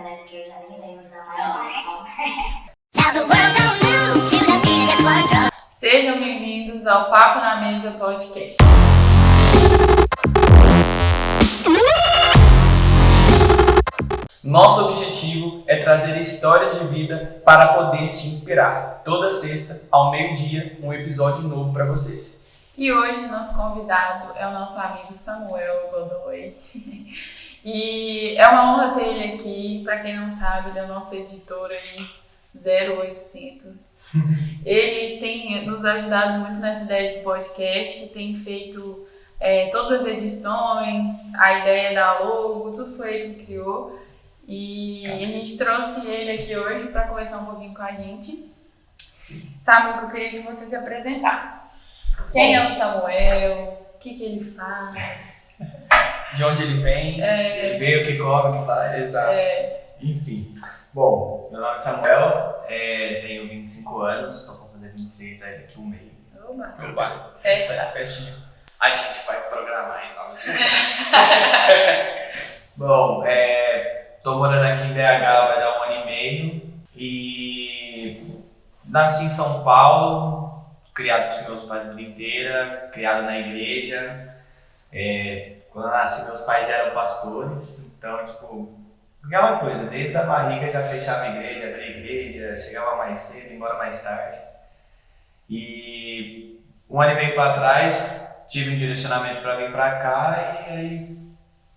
né? Porque eu já nem lembro da maior. Now the world don't move to the beat of this one drum. Sejam bem-vindos ao Papo na Mesa Podcast. Nosso objetivo é trazer história de vida para poder te inspirar. Toda sexta, ao meio-dia, um episódio novo para vocês. E hoje nosso convidado é o nosso amigo Samuel Godoy. E é uma honra ter ele aqui. Para quem não sabe, ele é o nosso editor aí, 0800. Ele tem nos ajudado muito nessa ideia de podcast, tem feito todas as edições, a ideia da logo, tudo foi ele que criou. E a gente trouxe ele aqui hoje para conversar um pouquinho com a gente. Samuel, eu queria que você se apresentasse. Quem é o Samuel? O que ele faz? De onde ele vem, ele veio, o que come, o que faz, exato. Enfim, bom, meu nome é Samuel, tenho 25 anos, estou para fazer 26 aí daqui a um mês. Oba. Festinha. A gente vai programar em nome Bom, tô morando aqui em BH vai dar 1 ano e meio e nasci em São Paulo, criado com os meus pais a vida inteira, criado na igreja. Quando eu nasci, meus pais já eram pastores, então, tipo, aquela coisa, desde a barriga já fechava a igreja, abria a igreja, chegava mais cedo, ia embora mais tarde. E 1 ano e meio para trás, tive um direcionamento para vir para cá e aí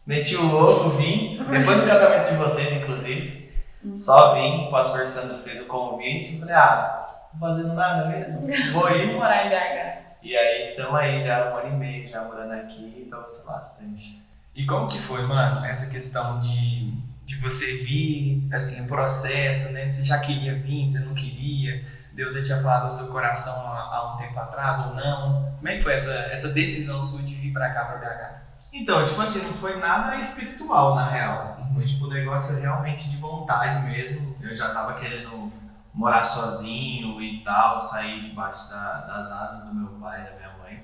meti o louco, vim, depois do casamento de vocês, inclusive, só vim, o pastor Sandro fez o convite e falei, não tô fazendo nada mesmo, vou ir. Morar em BH. E aí, estamos aí já 1 ano e meio, já morando aqui, então vai ser bastante. E como que foi, mano, essa questão de você vir, assim, o processo, né? Você já queria vir, você não queria? Deus já tinha falado ao seu coração há um tempo atrás ou não? Como é que foi essa decisão sua de vir pra cá, pra BH? Então, tipo assim, não foi nada espiritual na real. Foi tipo um negócio realmente de vontade mesmo. Eu já tava querendo morar sozinho e tal, sair debaixo das asas do meu pai e da minha mãe.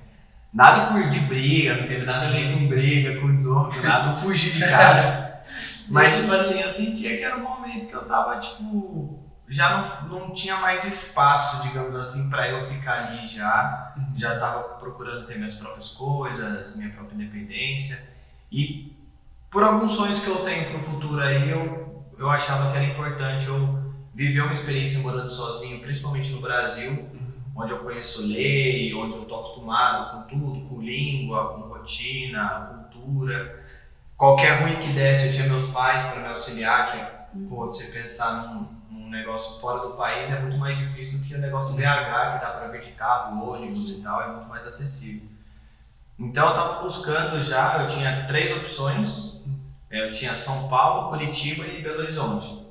Nada de briga, não teve nada a ver com briga, com desordem, nada, não fugi de casa. Mas, tipo assim, eu sentia que era um momento que eu tava, tipo, já não tinha mais espaço, digamos assim, pra eu ficar ali já. Já tava procurando ter minhas próprias coisas, minha própria independência. E por alguns sonhos que eu tenho pro futuro aí, eu achava que era importante eu viver uma experiência morando sozinho, principalmente no Brasil, onde eu conheço lei, onde eu tô acostumado com tudo, com língua, com rotina, cultura. Qualquer ruim que desse, eu tinha meus pais para me auxiliar, que você pensar num negócio fora do país é muito mais difícil do que o negócio BH, que dá para vir de carro, ônibus e tal, é muito mais acessível. Então eu tava buscando já, eu tinha 3 opções, eu tinha São Paulo, Curitiba e Belo Horizonte.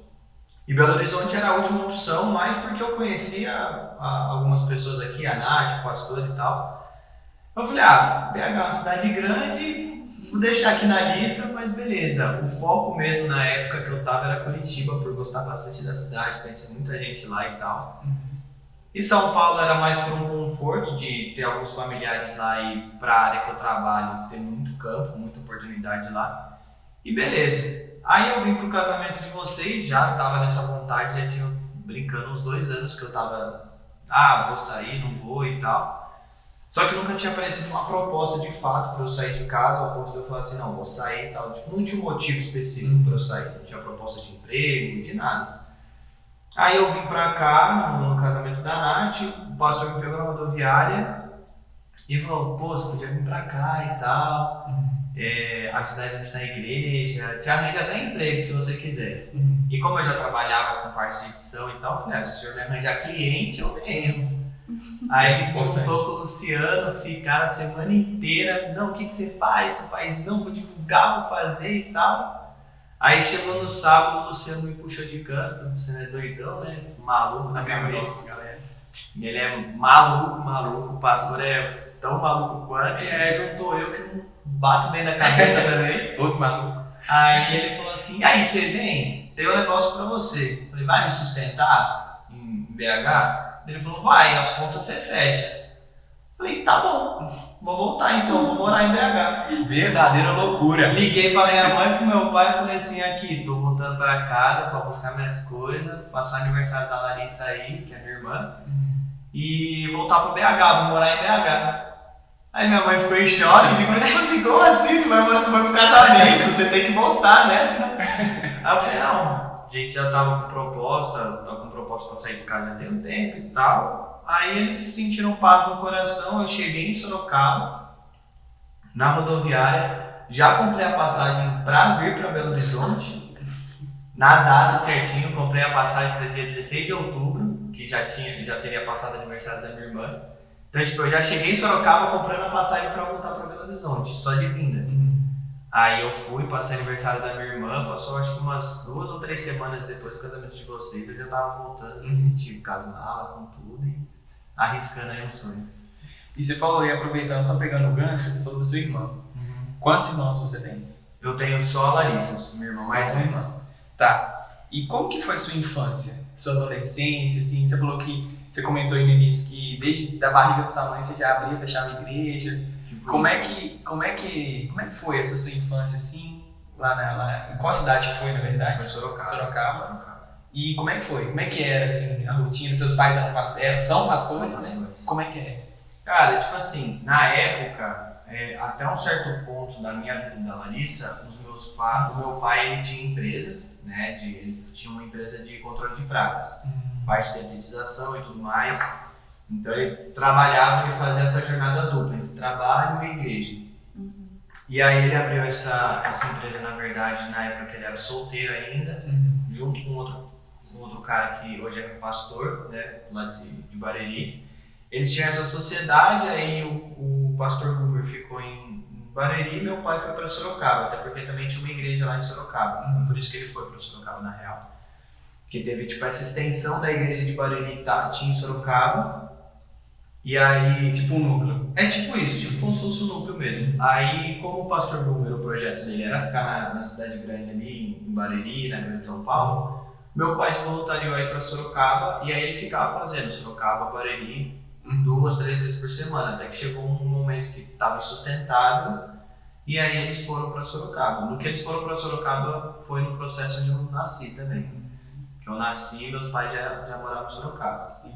E Belo Horizonte era a última opção, mais porque eu conhecia algumas pessoas aqui, a Nath, o pastor e tal. Eu falei, BH é uma cidade grande, vou deixar aqui na lista, mas beleza. O foco mesmo na época que eu tava era Curitiba, por gostar bastante da cidade, conheci muita gente lá e tal. E São Paulo era mais por um conforto de ter alguns familiares lá e pra área que eu trabalho, ter muito campo, muita oportunidade lá. E beleza. Aí eu vim pro casamento de vocês, já tava nessa vontade, já tinha brincando uns 2 anos que eu tava, vou sair, não vou e tal. Só que nunca tinha aparecido uma proposta de fato pra eu sair de casa, ao ponto de eu falar assim, não, vou sair e tal. Tipo, não tinha um motivo específico pra eu sair, não tinha proposta de emprego, de nada. Aí eu vim pra cá, no casamento da Nath, o pastor me pegou na rodoviária e falou, pô, você podia vir pra cá e tal. Ajudar a gente na igreja, te arranja até emprego se você quiser. E como eu já trabalhava com parte de edição e tal, eu falei, se o senhor me arranjar cliente, eu venho. Aí ele juntou com o Luciano, ficaram a semana inteira, não, o que você faz? Você faz não, vou divulgar, vou fazer e tal. Aí chegou no sábado, o Luciano me puxou de canto, o Luciano é doidão, né? Maluco na cabeça, galera. Ele é maluco, o pastor é tão maluco quanto, e aí juntou eu que não bato bem na cabeça também. Outro maluco. Aí ele falou assim, aí você vem, tem um negócio pra você. Eu falei, vai me sustentar em BH? Ele falou, vai, as contas você fecha. Eu Falei, tá bom, vou voltar então, vou morar em BH. Verdadeira loucura. Liguei pra minha mãe e pro meu pai e falei assim, aqui, tô voltando pra casa pra buscar minhas coisas, passar o aniversário da Larissa aí, que é minha irmã, e voltar pro BH, vou morar em BH. Aí minha mãe ficou em choque, mas tipo assim, como assim? Você vai pro casamento, você tem que voltar, né? Aí eu falei, não, a gente já tava com proposta pra sair de casa já tem um tempo e tal. Aí eles sentiram paz no coração, eu cheguei em Sorocaba, na rodoviária, já comprei a passagem pra vir pra Belo Horizonte. Na data certinho, comprei a passagem para dia 16 de outubro, que já teria passado o aniversário da minha irmã. Então, tipo, eu já cheguei em Sorocaba comprando a passagem para voltar para Belo Horizonte, só de vinda. Aí eu fui, passei o aniversário da minha irmã, passou acho que umas 2 ou 3 semanas depois do casamento de vocês, eu já tava voltando, definitivo, casal, com tudo, e arriscando aí um sonho. E você falou, e aproveitando, só pegando o gancho, você falou da sua irmã. Quantos irmãos você tem? Eu tenho só a Larissa, minha irmã mais uma irmã. Tá. E como que foi sua infância, sua adolescência, assim? Você falou que, você comentou aí no início que desde da barriga da sua mãe você já abria e fechava a igreja. Como é que foi essa sua infância, assim, em qual cidade que foi, na verdade? Foi Sorocaba. Sorocaba. E como é que foi? Como é que era, assim, a rotina? Seus pais são pastores, né? Como é que é? Cara, tipo assim, na época, até um certo ponto da minha vida da Larissa, o meu pai ele tinha empresa, né? Ele tinha uma empresa de controle de pragas, parte de detetização e tudo mais. Então ele trabalhava, ele fazia essa jornada dupla entre trabalho e igreja. E aí ele abriu essa empresa, na verdade, na época que ele era solteiro ainda, junto com outro cara que hoje é pastor, né? Lá de Barueri. Eles tinham essa sociedade, aí o pastor Gumer ficou em Barueri e meu pai foi para Sorocaba, até porque também tinha uma igreja lá em Sorocaba, por isso que ele foi para Sorocaba na real. Que teve tipo essa extensão da igreja de Barueri tinha em Sorocaba, e aí... Tipo um núcleo. É tipo isso, tipo como se fosse um núcleo mesmo. Aí como o pastor Gumer, o projeto dele era ficar na cidade grande ali, em Barueri, na grande São Paulo, meu pai se voluntariou aí para Sorocaba, e aí ele ficava fazendo Sorocaba, Barueri, 2, 3 vezes por semana, até que chegou um momento que estava insustentável e aí eles foram para Sorocaba. No que eles foram para Sorocaba foi no processo onde eu nasci também. Que eu nasci e meus pais já moravam em Sorocaba. Sim.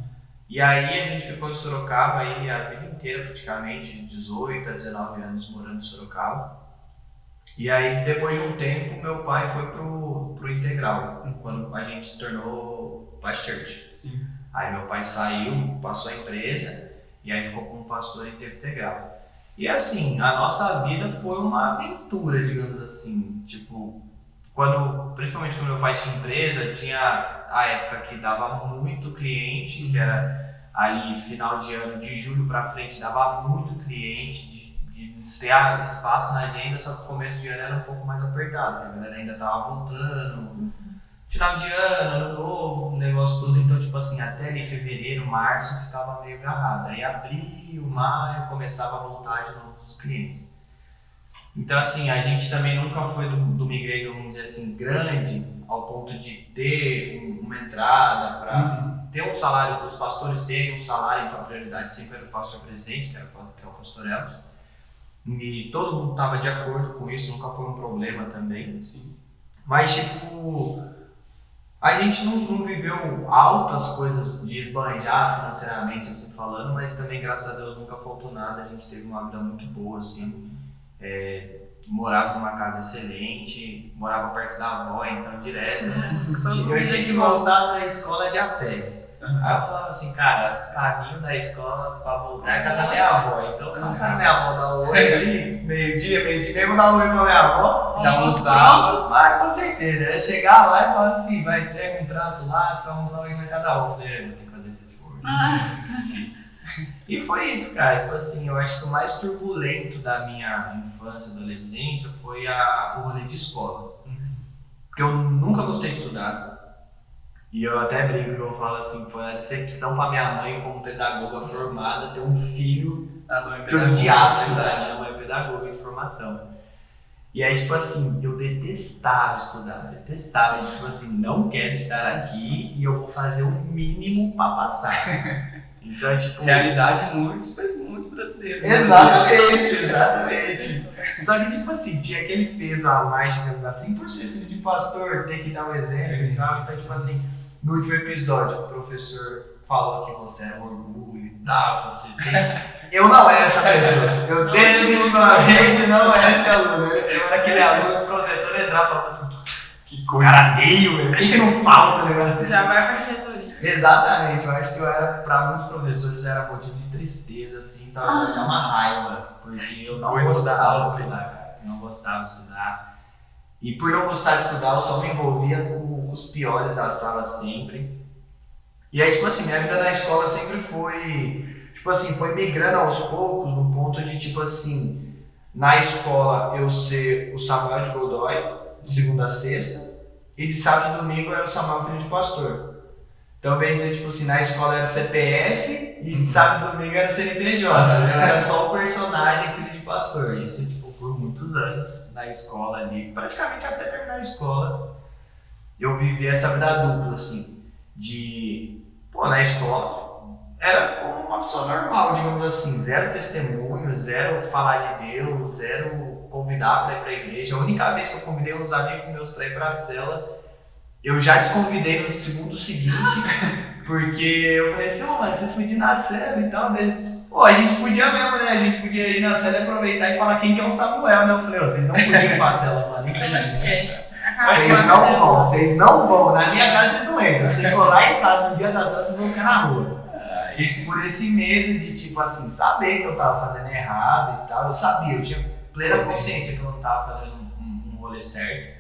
E aí a gente ficou em Sorocaba aí a vida inteira praticamente, de 18 a 19 anos morando em Sorocaba. E aí depois de um tempo meu pai foi pro Integral, quando a gente se tornou Past Church. Sim. Aí meu pai saiu, passou a empresa e aí ficou como pastor em tempo integral. E assim, a nossa vida foi uma aventura, digamos assim. Tipo, principalmente quando meu pai tinha empresa, tinha a época que dava muito cliente, que era ali final de ano, de julho pra frente, dava muito cliente, de ter espaço na agenda, só que o começo de ano era um pouco mais apertado, porque a galera ainda tava voltando. Final de ano novo, o negócio todo, então tipo assim, até ali fevereiro, março ficava meio agarrado. Aí abril, maio, começava a voltar de novo os clientes. Então assim, a gente também nunca foi de uma igreja, vamos dizer assim, grande, ao ponto de ter uma entrada para ter um salário, os pastores terem um salário, então a prioridade sempre era o pastor presidente, que é o pastor Elvis. E todo mundo estava de acordo com isso, nunca foi um problema também. Sim. Mas tipo... A gente não viveu altas coisas de esbanjar financeiramente, assim falando, mas também, graças a Deus, nunca faltou nada. A gente teve uma vida muito boa, assim. Morava numa casa excelente, morava perto da avó, então direto. Eu tinha que voltar da escola de a pé. Aí eu falava assim, cara, caminho da escola pra voltar é casa da minha avó. Então, passar minha avó dar um oi ali, meio-dia, nem vou dar um oi pra minha avó. Já almoçava. Mas com certeza, eu ia chegar lá e falar, filho, vai pegar um prato lá, você vai almoçar hoje na casa da avó. Eu falei, vou ter que fazer esse esforço. E foi isso, cara. Tipo assim, eu acho que o mais turbulento da minha infância e adolescência foi o rolê de escola. Porque eu nunca gostei de estudar. E eu até brinco que eu falo assim, foi uma decepção pra minha mãe como pedagoga formada ter um filho que eu odiava estudar. Minha mãe é pedagoga de formação. E aí, tipo assim, eu detestava estudar, tipo assim, não quero estar aqui e eu vou fazer o mínimo pra passar. Então, tipo... Realidade muitos brasileiros. Exatamente. Só que, tipo assim, tinha aquele peso a mais, digamos assim, por ser filho de pastor, ter que dar o exemplo e tal. Então, tipo assim, no último episódio, o professor falou que você era um orgulho e tal, eu não era essa pessoa. Eu definitivamente não era esse aluno. Eu era aquele aluno que o professor entrava e falava assim, que coisa feio, velho. Por que não falta o negócio dele? Já vai pra diretoria. Exatamente, eu acho que eu era, pra muitos professores, era motivo de tristeza, assim, tava até uma raiva, porque eu não gostava de estudar, cara. Não gostava de estudar. E por não gostar de estudar, eu só me envolvia com os piores da sala sempre. E aí, tipo assim, minha vida na escola sempre foi, tipo assim, foi migrando aos poucos, no ponto de, tipo assim, na escola eu ser o Samuel de Godoy, de segunda a sexta, e de sábado e domingo era o Samuel filho de pastor. Então, bem dizer, tipo assim, na escola era CPF e de sábado e domingo era CNPJ. Eu era só o personagem filho de pastor. Isso, tipo, por muitos anos na escola ali, praticamente até terminar a escola, eu vivi essa vida dupla, assim, de, pô, na escola era como uma pessoa normal, digamos assim, zero testemunho, zero falar de Deus, zero convidar para ir para a igreja. A única vez que eu convidei uns amigos meus para ir para a cela, eu já desconvidei no segundo seguinte, porque eu falei assim, mano, vocês podiam ir na cela e tal, deles, pô, a gente podia mesmo, né, a gente podia ir na cela e aproveitar e falar quem que é o Samuel, né, eu falei, vocês não podiam ir pra cela, mano, infelizmente. Vocês não vão, na minha casa vocês não entram, se for lá em casa no dia da cela, vocês vão ficar na rua. Por esse medo de, tipo assim, saber que eu tava fazendo errado e tal, eu sabia, eu tinha plena consciência que eu não tava fazendo um rolê certo.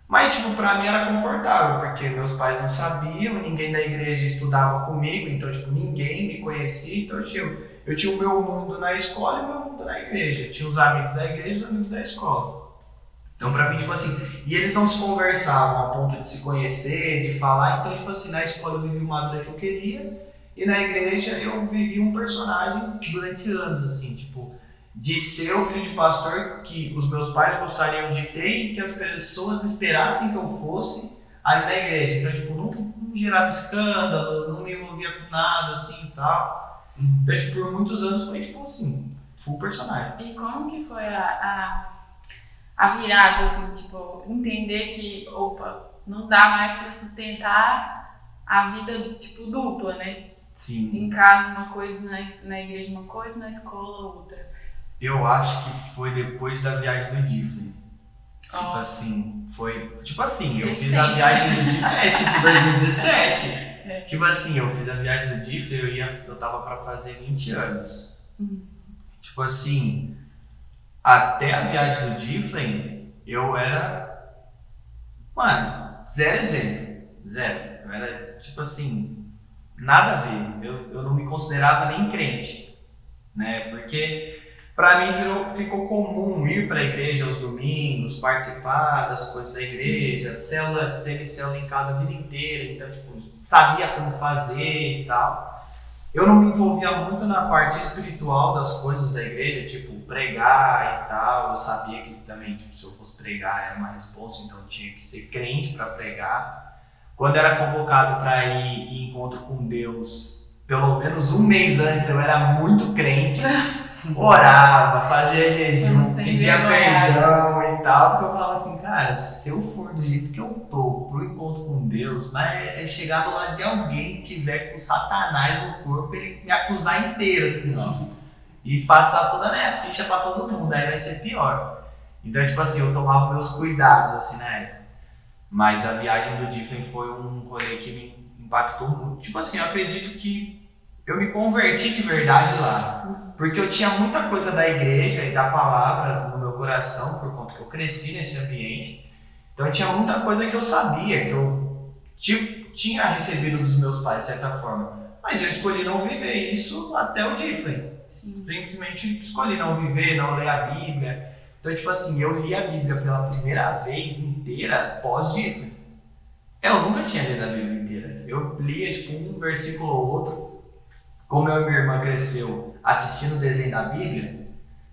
Mas, tipo, pra mim era confortável, porque meus pais não sabiam, ninguém da igreja estudava comigo, então, tipo, ninguém me conhecia, então eu tinha o meu mundo na escola e o meu mundo na igreja. Eu tinha os amigos da igreja e os amigos da escola. Então, pra mim, tipo assim, e eles não se conversavam a ponto de se conhecer, de falar, então, tipo assim, na escola eu vivi uma vida que eu queria, e na igreja eu vivi um personagem durante anos, assim, tipo, de ser o filho de pastor que os meus pais gostariam de ter e que as pessoas esperassem que eu fosse ali na igreja. Então, tipo, não gerava escândalo, não me envolvia com nada, assim, e tal. Então, tipo, por muitos anos foi, tipo, assim, full personagem. E como que foi a virada, assim, tipo, entender que, opa, não dá mais pra sustentar a vida, tipo, dupla, né? Sim. Em casa uma coisa, na igreja uma coisa, na escola outra. Eu acho que foi depois da viagem do Difflin. Tipo assim, foi... Tipo assim, eu fiz a viagem do Difflin, tipo 2017. Tipo assim, eu fiz a viagem do Difflin, eu tava pra fazer 20 anos. Tipo assim, até a viagem do Difflin, eu era... Mano, zero exemplo. Zero. Eu era, tipo assim, nada a ver. Eu não me considerava nem crente, né? Porque... Pra mim ficou comum ir pra igreja aos domingos, participar das coisas da igreja, teve célula em casa a vida inteira, então tipo, sabia como fazer e tal. Eu não me envolvia muito na parte espiritual das coisas da igreja, tipo pregar e tal, eu sabia que também tipo, se eu fosse pregar era uma resposta, então eu tinha que ser crente para pregar. Quando era convocado para ir em encontro com Deus, pelo menos um mês antes eu era muito crente. Orava, fazia jejum, pedia perdão e tal, porque eu falava assim, cara, se eu for do jeito que eu tô pro encontro com Deus, mas é chegar do lado de alguém que tiver com Satanás no corpo, ele me acusar inteiro, assim, ó, e passar toda a minha ficha pra todo mundo, aí vai ser pior. Então, tipo assim, eu tomava meus cuidados, assim, na época. Mas a viagem do Difflin foi um rolê que me impactou muito. Tipo assim, eu acredito que eu me converti de verdade lá, porque eu tinha muita coisa da igreja e da palavra no meu coração, por conta que eu cresci nesse ambiente. Então tinha muita coisa que eu sabia, que eu tinha recebido dos meus pais, de certa forma. Mas eu escolhi não viver isso até o Difflin. Simplesmente escolhi não viver, não ler a Bíblia. Então, tipo assim, eu li a Bíblia pela primeira vez inteira pós-Difflin. Eu nunca tinha lido a Bíblia inteira. Eu lia, tipo, um versículo ou outro. Como eu e minha irmã cresceu assistindo o desenho da Bíblia,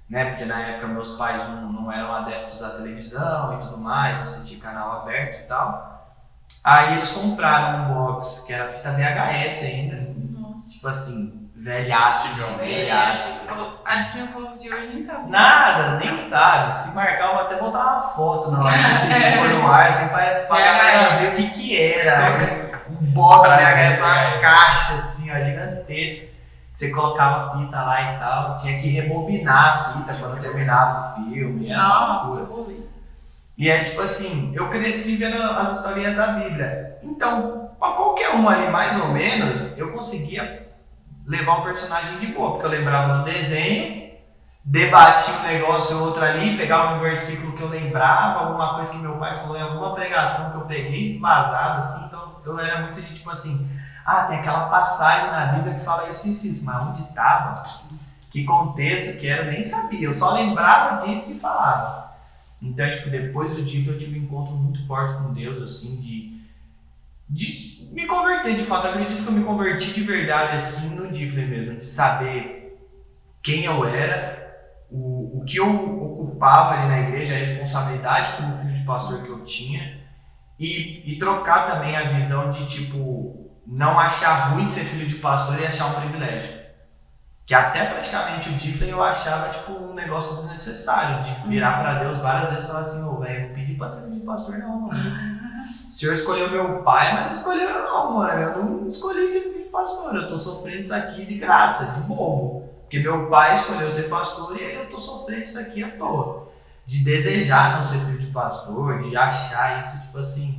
né? Porque na época meus pais não eram adeptos à televisão e tudo mais, assistir canal aberto e tal. Aí eles compraram um box que era fita VHS ainda. Nossa. Tipo assim, velhaço. Acho que o povo de hoje nem sabe. Nada, nem sabe. Se marcar, eu vou até botar uma foto na hora que esse vídeo for no ar, assim, pra galera ver o que era. Um box, né? Uma caixa, assim, ó, gigantesca. Você colocava a fita lá e tal, tinha que rebobinar a fita quando terminava o filme. Era uma loucura. E é tipo assim, eu cresci vendo as historinhas da Bíblia. Então, pra qualquer um ali, mais ou menos, eu conseguia levar um personagem de boa, porque eu lembrava do desenho, debatia um negócio ou outro ali, pegava um versículo que eu lembrava, alguma coisa que meu pai falou em alguma pregação que eu peguei vazada, assim. Então, eu era muito de tipo assim, tem aquela passagem na Bíblia que fala isso, mas onde estava? Que contexto que era? Eu nem sabia, eu só lembrava disso e falava. Então, tipo, depois do DIF eu tive um encontro muito forte com Deus, assim, de me converter, de fato. Eu acredito que eu me converti de verdade, assim, no DIF mesmo, de saber quem eu era, o que eu ocupava ali na igreja, a responsabilidade como filho de pastor que eu tinha, e trocar também a visão de, tipo, não achar ruim ser filho de pastor e achar um privilégio. Que até praticamente o Diffley eu achava tipo um negócio desnecessário, de virar pra Deus várias vezes e falar assim, velho, eu não pedi pra ser filho de pastor não, mano. O senhor escolheu meu pai, mas não escolheu eu não, mano. Eu não escolhi ser filho de pastor, eu tô sofrendo isso aqui de graça, de bobo. Porque meu pai escolheu ser pastor e aí eu tô sofrendo isso aqui à toa. De desejar não ser filho de pastor, de achar isso, tipo assim,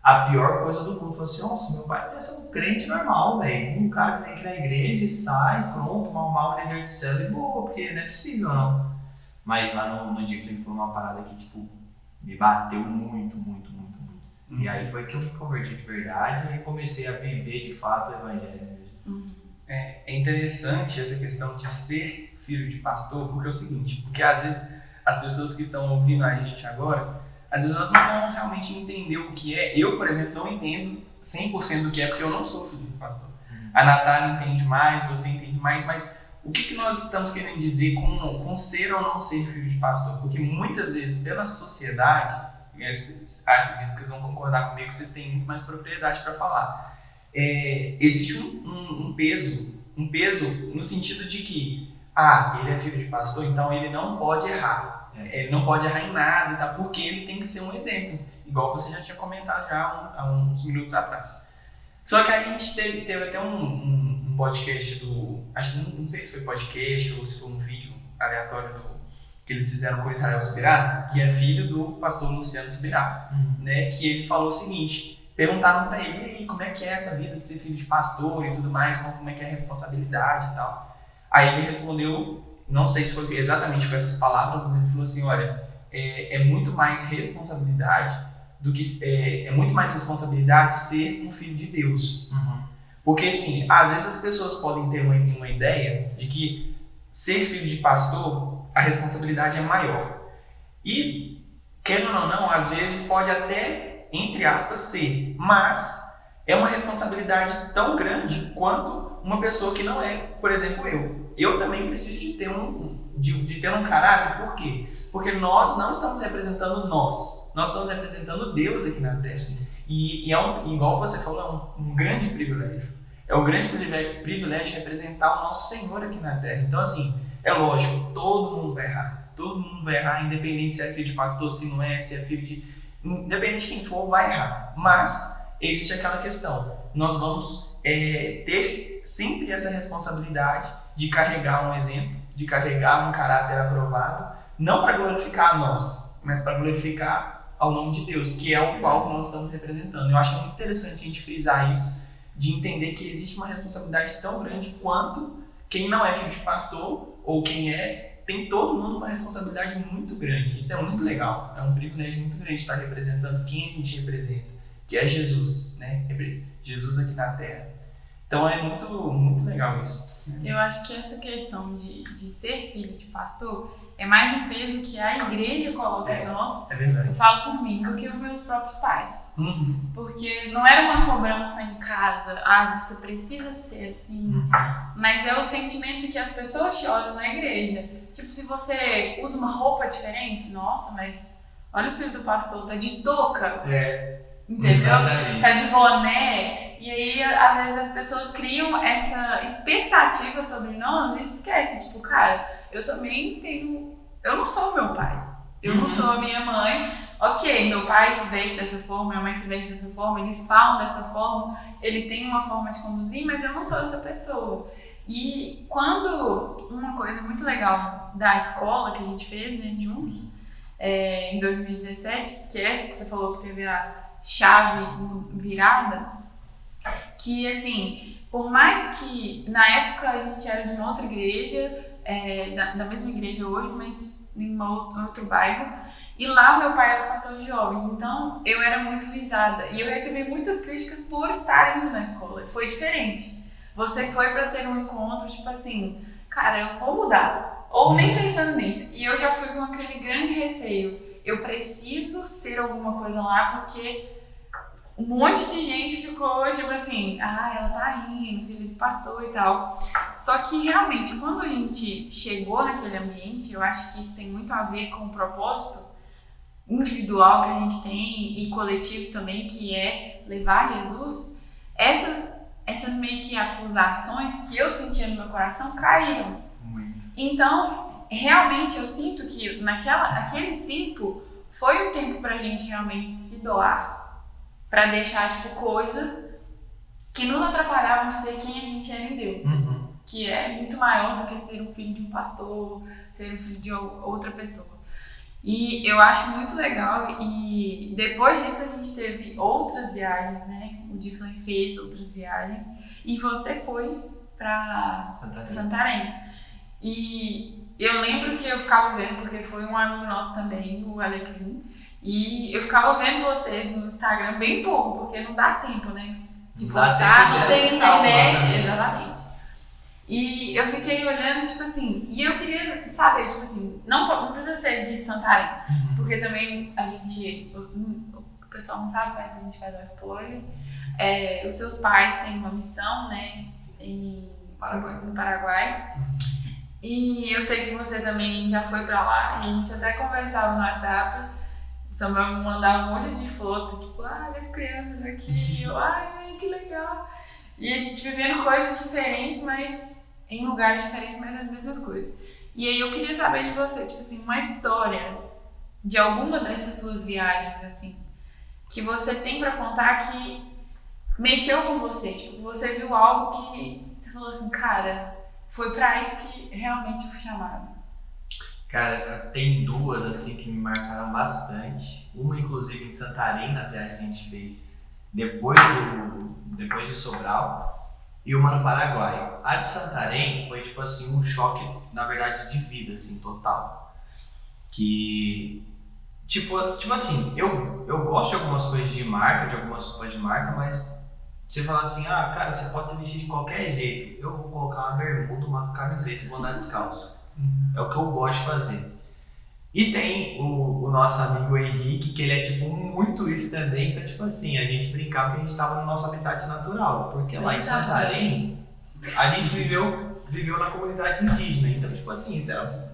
a pior coisa do mundo. Falei assim, nossa, meu pai deve ser um crente normal, velho. Um cara que vem aqui na igreja e sai, pronto, mal líder de céu e boa, porque não é possível, não. Mas lá no Diffley foi uma parada que, tipo, me bateu muito. E aí foi que eu me converti de verdade e comecei a viver de fato o evangelho mesmo. É interessante essa questão de ser filho de pastor, porque é o seguinte, porque às vezes as pessoas que estão ouvindo a gente agora, às vezes elas não vão realmente entender o que é. Eu, por exemplo, não entendo 100% do que é, porque eu não sou filho de pastor. A Natália entende mais, você entende mais, mas o que nós estamos querendo dizer com ser ou não ser filho de pastor? Porque muitas vezes, pela sociedade, acredito que vocês vão concordar comigo, que vocês têm muito mais propriedade para falar. Existe um peso no sentido de que, ele é filho de pastor, então ele não pode errar. Ele não pode errar em nada, tá? Porque ele tem que ser um exemplo, igual você já tinha comentado já há uns minutos atrás. Só que aí a gente teve até um podcast acho que não sei se foi podcast ou se foi um vídeo aleatório que eles fizeram com o Israel Subirá, que é filho do pastor Luciano Subirá, né? Que ele falou o seguinte, perguntaram para ele, e aí, como é que é essa vida de ser filho de pastor e tudo mais, como é que é a responsabilidade e tal. Aí ele respondeu, não sei se foi exatamente com essas palavras, mas ele falou assim, olha, é muito mais responsabilidade ser um filho de Deus. Porque assim, às vezes as pessoas podem ter uma ideia de que ser filho de pastor, a responsabilidade é maior. E, querendo ou não, às vezes pode até, entre aspas, ser, mas é uma responsabilidade tão grande quanto uma pessoa que não é, por exemplo, eu. Eu também preciso de ter um caráter, por quê? Porque nós não estamos representando nós estamos representando Deus aqui na Terra. E igual você falou, é um grande privilégio. É um grande privilégio representar o nosso Senhor aqui na Terra. Então, assim, é lógico, todo mundo vai errar. Todo mundo vai errar, independente se é filho de pastor, se não é, se é filho de... Independente de quem for, vai errar. Mas existe aquela questão. Nós vamos ter sempre essa responsabilidade de carregar um exemplo, de carregar um caráter aprovado, não para glorificar a nós, mas para glorificar ao nome de Deus, que é o qual nós estamos representando. Eu acho muito interessante a gente frisar isso, de entender que existe uma responsabilidade tão grande quanto quem não é filho de pastor, ou quem tem todo mundo uma responsabilidade muito grande. Isso é muito legal, é um privilégio muito grande estar representando quem a gente representa, que é Jesus, né? Jesus aqui na Terra. Então é muito, muito legal isso. Eu acho que essa questão de ser filho de pastor é mais um peso que a igreja coloca em nós. É verdade. Eu falo por mim, do que os meus próprios pais. Porque não era uma cobrança em casa, você precisa ser assim, mas é o sentimento que as pessoas te olham na igreja. Tipo, se você usa uma roupa diferente, nossa, mas olha o filho do pastor, tá de touca. Entendeu? Exatamente. Tá de boné. E aí, às vezes, as pessoas criam essa expectativa sobre nós e esquece, tipo, cara, eu também tenho... Eu não sou o meu pai, eu não sou a minha mãe. Ok, meu pai se veste dessa forma, minha mãe se veste dessa forma, eles falam dessa forma, ele tem uma forma de conduzir, mas eu não sou essa pessoa. E quando uma coisa muito legal da escola que a gente fez, né, juntos, em 2017, que é essa que você falou que teve a chave virada, que assim, por mais que na época a gente era de uma outra igreja, da mesma igreja hoje, mas em outro bairro, e lá meu pai era pastor de jovens, então eu era muito visada e eu recebi muitas críticas por estar indo na escola. Foi diferente. Você foi pra ter um encontro, tipo assim, cara, eu vou mudar, ou nem pensando nisso. E eu já fui com aquele grande receio, eu preciso ser alguma coisa lá, porque um monte de gente ficou tipo assim, ela tá indo, filha de pastor e tal. Só que realmente, quando a gente chegou naquele ambiente, eu acho que isso tem muito a ver com o propósito individual que a gente tem e coletivo também, que é levar Jesus. Essas meio que acusações que eu sentia no meu coração caíram. Muito. Então, realmente eu sinto que naquele tempo foi um tempo pra gente realmente se doar, pra deixar tipo coisas que nos atrapalhavam de ser quem a gente era em Deus, que é muito maior do que ser um filho de um pastor, ser um filho de outra pessoa. E eu acho muito legal, e depois disso a gente teve outras viagens, né? O Diflan fez outras viagens e você foi pra Santarém. E eu lembro que eu ficava vendo, porque foi um amigo nosso também, o Alecrim, e eu ficava vendo vocês no Instagram bem pouco, porque não dá tempo, né? De postar, não tem internet, exatamente. E eu fiquei olhando, tipo assim, e eu queria saber, tipo assim, não precisa ser de Santarém, porque também a gente, o pessoal não sabe, mas a gente vai dar um spoiler. Os seus pais têm uma missão, né, no Paraguai. E eu sei que você também já foi pra lá, e a gente até conversava no WhatsApp. O Samuel me mandava um monte de foto, tipo, as crianças aqui, eu, que legal. E a gente vivendo coisas diferentes, mas em lugares diferentes, mas as mesmas coisas. E aí eu queria saber de você, tipo assim, uma história de alguma dessas suas viagens, assim, que você tem pra contar que mexeu com você, tipo, você viu algo que você falou assim, cara, foi pra isso que realmente fui chamado. Cara, tem duas assim que me marcaram bastante. Uma, inclusive, em Santarém, na viagem que a gente fez depois de Sobral, e uma no Paraguai. A de Santarém foi, tipo assim, um choque, na verdade, de vida, assim, total. Que, tipo assim, eu gosto de algumas coisas de marca, mas você fala assim, cara, você pode se vestir de qualquer jeito. Eu vou colocar uma bermuda, uma camiseta e vou andar descalço. É o que eu gosto de fazer. E tem o nosso amigo Henrique, que ele é tipo muito isso também. Então, tipo assim, a gente brincava que a gente estava no nosso habitat natural. Porque lá em Santarém, a gente viveu na comunidade indígena. Então, tipo assim, isso era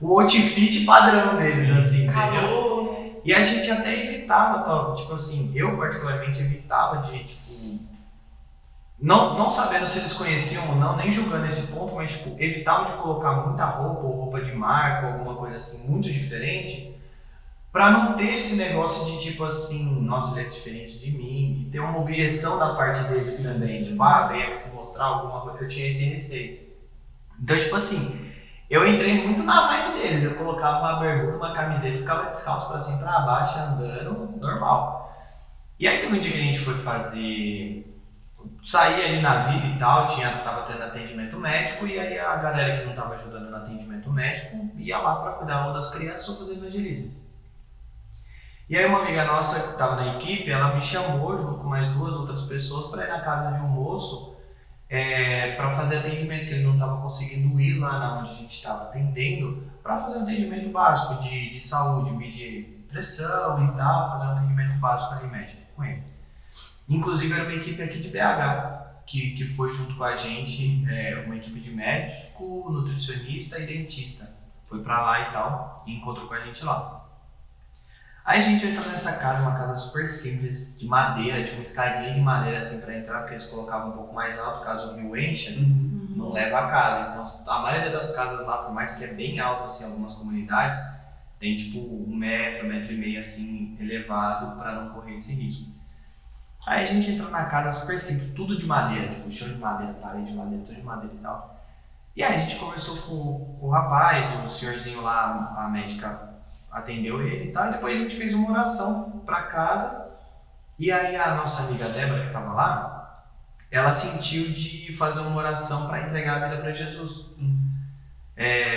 o outfit padrão deles, assim, entendeu? E a gente até evitava, tipo assim, eu particularmente evitava de, tipo, não sabendo se eles conheciam ou não, nem julgando esse ponto, mas tipo, evitava de colocar muita roupa ou roupa de marca ou alguma coisa assim muito diferente, pra não ter esse negócio de tipo assim, nossa, ele é diferente de mim, e ter uma objeção da parte deles também, tipo, veio aqui se mostrar alguma coisa, eu tinha esse receio. Então, tipo assim, eu entrei muito na vibe deles, eu colocava uma bermuda, uma camiseta, ficava descalço pra cima pra baixo, andando, normal. E aí teve um dia que a gente foi saí ali na vila e tal, tava tendo atendimento médico, e aí a galera que não tava ajudando no atendimento médico ia lá para cuidar das crianças ou fazer evangelismo. E aí uma amiga nossa que tava na equipe, ela me chamou junto com mais 2 outras pessoas para ir na casa de um moço para fazer atendimento, que ele não tava conseguindo ir lá na onde a gente estava atendendo, para fazer um atendimento básico de saúde, medir pressão e tal, fazer um atendimento básico ali médico com ele. Inclusive era uma equipe aqui de BH, que foi junto com a gente, uma equipe de médico, nutricionista e dentista. Foi pra lá e tal, e encontrou com a gente lá. Aí a gente entrou nessa casa, uma casa super simples, de madeira, tinha uma escadinha de madeira assim pra entrar, porque eles colocavam um pouco mais alto, caso o rio encha, não leva a casa. Então a maioria das casas lá, por mais que é bem alto assim, algumas comunidades, tem tipo 1 metro e meio assim, elevado pra não correr esse risco. Aí a gente entrou na casa super simples, tudo de madeira, tipo chão de madeira, parede de madeira, tudo de madeira e tal. E aí a gente conversou com o rapaz, o senhorzinho lá, a médica atendeu ele e tal, e depois a gente fez uma oração pra casa. E aí a nossa amiga Débora, que tava lá, ela sentiu de fazer uma oração pra entregar a vida pra Jesus.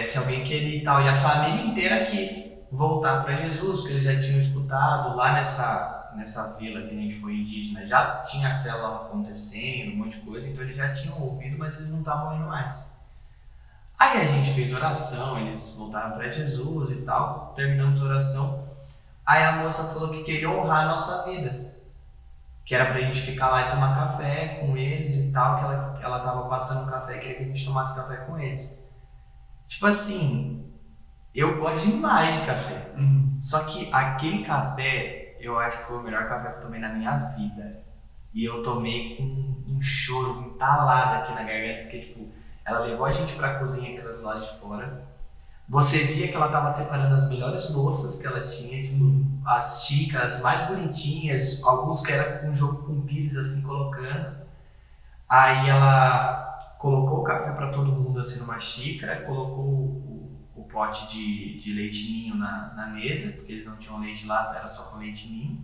Se alguém queria e tal. E a família inteira quis voltar pra Jesus, porque eles já tinham escutado lá nessa vila que a gente foi indígena, já tinha célula acontecendo, um monte de coisa, então eles já tinham ouvido, mas eles não estavam indo mais. Aí a gente fez oração, eles voltaram para Jesus e tal, terminamos a oração. Aí a moça falou que queria honrar a nossa vida, que era pra gente ficar lá e tomar café com eles e tal, que ela tava passando café e queria que a gente tomasse café com eles. Tipo assim, eu gosto demais de café, só que aquele café, eu acho que foi o melhor café que eu tomei na minha vida. E eu tomei com um choro entalado aqui na garganta, porque tipo, ela levou a gente pra cozinha que era do lado de fora. Você via que ela tava separando as melhores louças que ela tinha, tipo, as xícaras mais bonitinhas, alguns que era com um jogo com pires assim, colocando. Aí ela colocou o café pra todo mundo assim numa xícara, colocou o pote de leite ninho na mesa, porque eles não tinham leite lá, era só com leite ninho.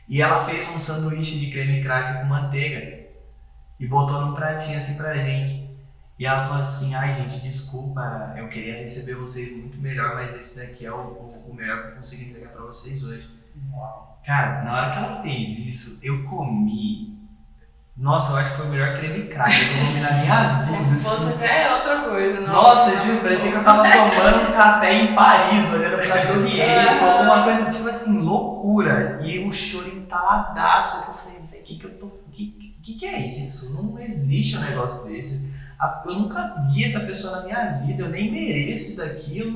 E ela fez um sanduíche de creme cracker com manteiga e botou num pratinho assim pra gente. E ela falou assim, ai gente, desculpa, eu queria receber vocês muito melhor, mas esse daqui é o melhor que eu consigo entregar pra vocês hoje. Uau. Cara, na hora que ela fez isso, eu comi. Nossa, eu acho que foi o melhor creme cracker que eu comi na minha vida. Como se fosse até outra coisa. Nossa, eu juro, parecia que eu tava tomando um café em Paris, olhando pra Torre Eiffel, foi uma coisa tipo assim, loucura. E o choro entaladaço, que eu falei, velho, que é isso? Não existe um negócio desse. Eu nunca vi essa pessoa na minha vida, eu nem mereço isso daqui, eu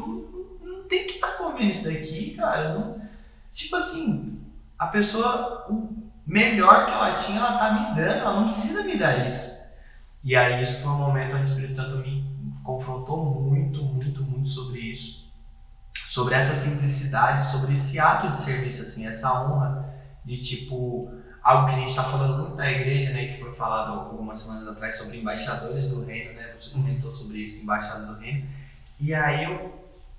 não tenho que estar comendo isso daqui, cara. Não, tipo assim, a pessoa, o melhor que ela tinha, ela tá me dando, ela não precisa me dar isso. E aí isso foi um momento onde o Espírito Santo me confrontou muito sobre isso, sobre essa simplicidade, sobre esse ato de serviço, assim, essa honra de tipo... Algo que a gente está falando muito na igreja, né, que foi falado algumas semanas atrás sobre embaixadores do reino, né, você comentou sobre isso, embaixador do reino, e aí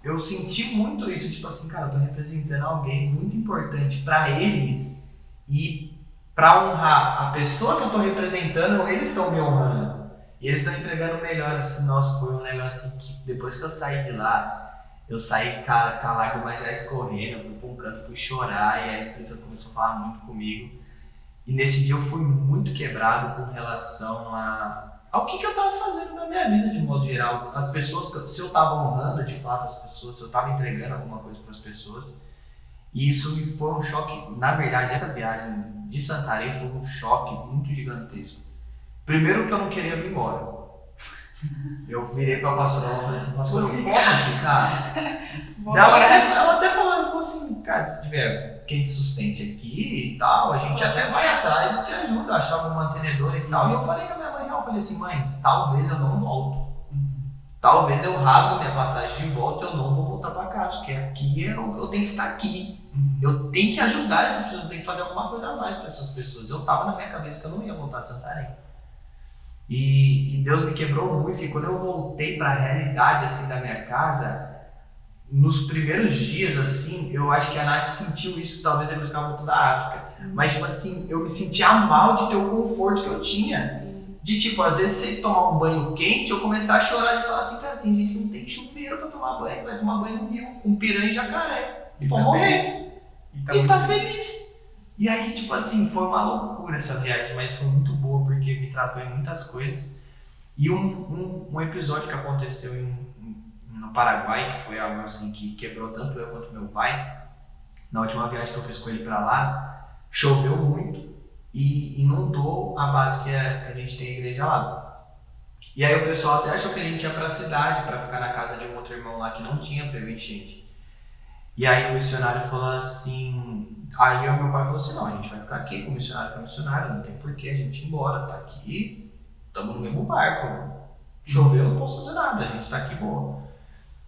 eu senti muito isso, tipo assim, cara, eu tô representando alguém muito importante para eles e para honrar a pessoa que eu tô representando, eles estão me honrando, e eles estão entregando o melhor, assim, nossa, foi um negócio assim que depois que eu saí de lá, eu saí com a lágrima já escorrendo, fui para um canto, fui chorar, e aí a Espírito Santo começou a falar muito comigo. E nesse dia eu fui muito quebrado com relação ao que eu estava fazendo na minha vida de modo geral. As pessoas, se eu estava honrando de fato as pessoas, se eu estava entregando alguma coisa para as pessoas. E isso me foi um choque, na verdade, essa viagem de Santarém foi um choque muito gigantesco. Primeiro que eu não queria vir embora. Eu virei para a pastora e falei assim, pastora, eu posso ficar? Ela até falou assim, cara, se tiver quem te sustente aqui e tal, a gente até vai atrás e te ajuda a achar algum mantenedor e tal. E eu falei com a minha mãe, eu falei assim, mãe, talvez eu não volto. Talvez eu rasgo a minha passagem de volta e eu não vou voltar para casa, porque aqui eu tenho que estar aqui. Eu tenho que ajudar essas pessoas, eu tenho que fazer alguma coisa a mais para essas pessoas. Eu tava na minha cabeça que eu não ia voltar de Santarém. E Deus me quebrou muito, porque quando eu voltei para a realidade assim da minha casa, nos primeiros dias, assim, eu acho que a Nath sentiu isso, talvez depois que ela voltou da África. Mas, tipo assim, eu me sentia mal de ter o conforto que eu tinha. De, tipo, às vezes você tomar um banho quente, eu começar a chorar e falar assim, cara, tem gente que não tem chuveiro pra tomar banho, vai tomar banho no rio, com piranha e jacaré. E tá feliz. E tá feliz. E aí, tipo assim, foi uma loucura essa viagem, mas foi muito boa, porque me tratou em muitas coisas. E um episódio que aconteceu no Paraguai, que foi algo assim que quebrou tanto eu quanto meu pai. Na última viagem que eu fiz com ele pra lá, choveu muito e inundou a base que a gente tem a igreja lá. E aí o pessoal até achou que a gente ia pra cidade pra ficar na casa de um outro irmão lá que não tinha pego enchente. E aí o missionário falou assim, aí o meu pai falou assim, não, a gente vai ficar aqui com o missionário, não tem porquê a gente ir embora, tá aqui, estamos no mesmo barco, choveu, não posso fazer nada, a gente tá aqui boa.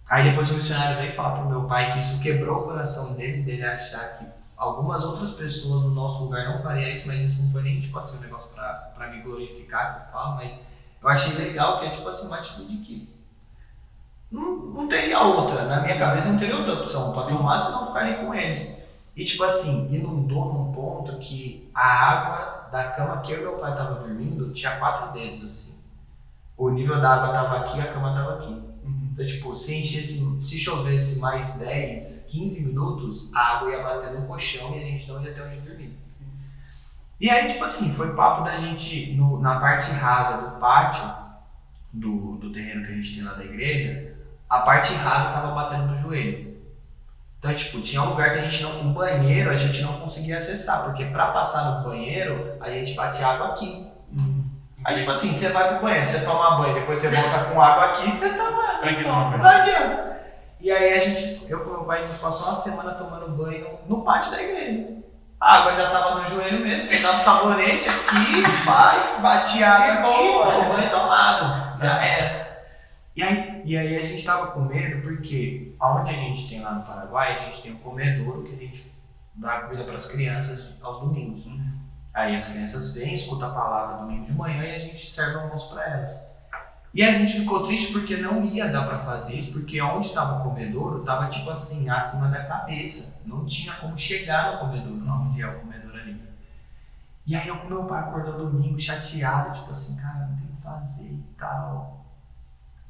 Aí depois o missionário veio falar pro meu pai que isso quebrou o coração dele achar que algumas outras pessoas no nosso lugar não fariam isso, mas isso não foi nem tipo assim um negócio pra me glorificar, que eu falo, mas eu achei legal que é tipo assim uma atitude que não teria outra, na minha cabeça não teria outra opção pra tomar se não ficarem com eles. E tipo assim, inundou num ponto que a água da cama que eu e meu pai tava dormindo tinha 4 dedos assim. O nível da água tava aqui, a cama tava aqui. Então, tipo, se chovesse mais 10, 15 minutos, a água ia bater no colchão e a gente não ia ter onde dormir. Sim. E aí, tipo assim, foi papo da gente, na parte rasa do pátio, do terreno que a gente tem lá da igreja, a parte rasa tava batendo no joelho. Então, tipo, tinha um lugar que a gente o banheiro a gente não conseguia acessar, porque pra passar no banheiro, a gente batia água aqui. Aí, tipo assim, você vai pro banheiro, você toma banho, depois você volta com água aqui, você toma. Não adianta. E aí eu com meu pai, a gente passou uma semana tomando banho no pátio da igreja. A água já tava no joelho mesmo, você dava sabonete aqui, vai, batia água aqui, o banho tomado. Já era. E aí a gente tava com medo porque onde a gente tem lá no Paraguai, a gente tem um comedouro que a gente dá comida para as crianças aos domingos. Aí as crianças vêm, escutam a palavra domingo de manhã e a gente serve almoço para elas. E a gente ficou triste porque não ia dar para fazer isso, porque onde estava o comedouro estava tipo assim, acima da cabeça. Não tinha como chegar no comedouro, onde é o comedouro ali. E aí o meu pai acordou domingo chateado, tipo assim, cara, não tem o que fazer e tal.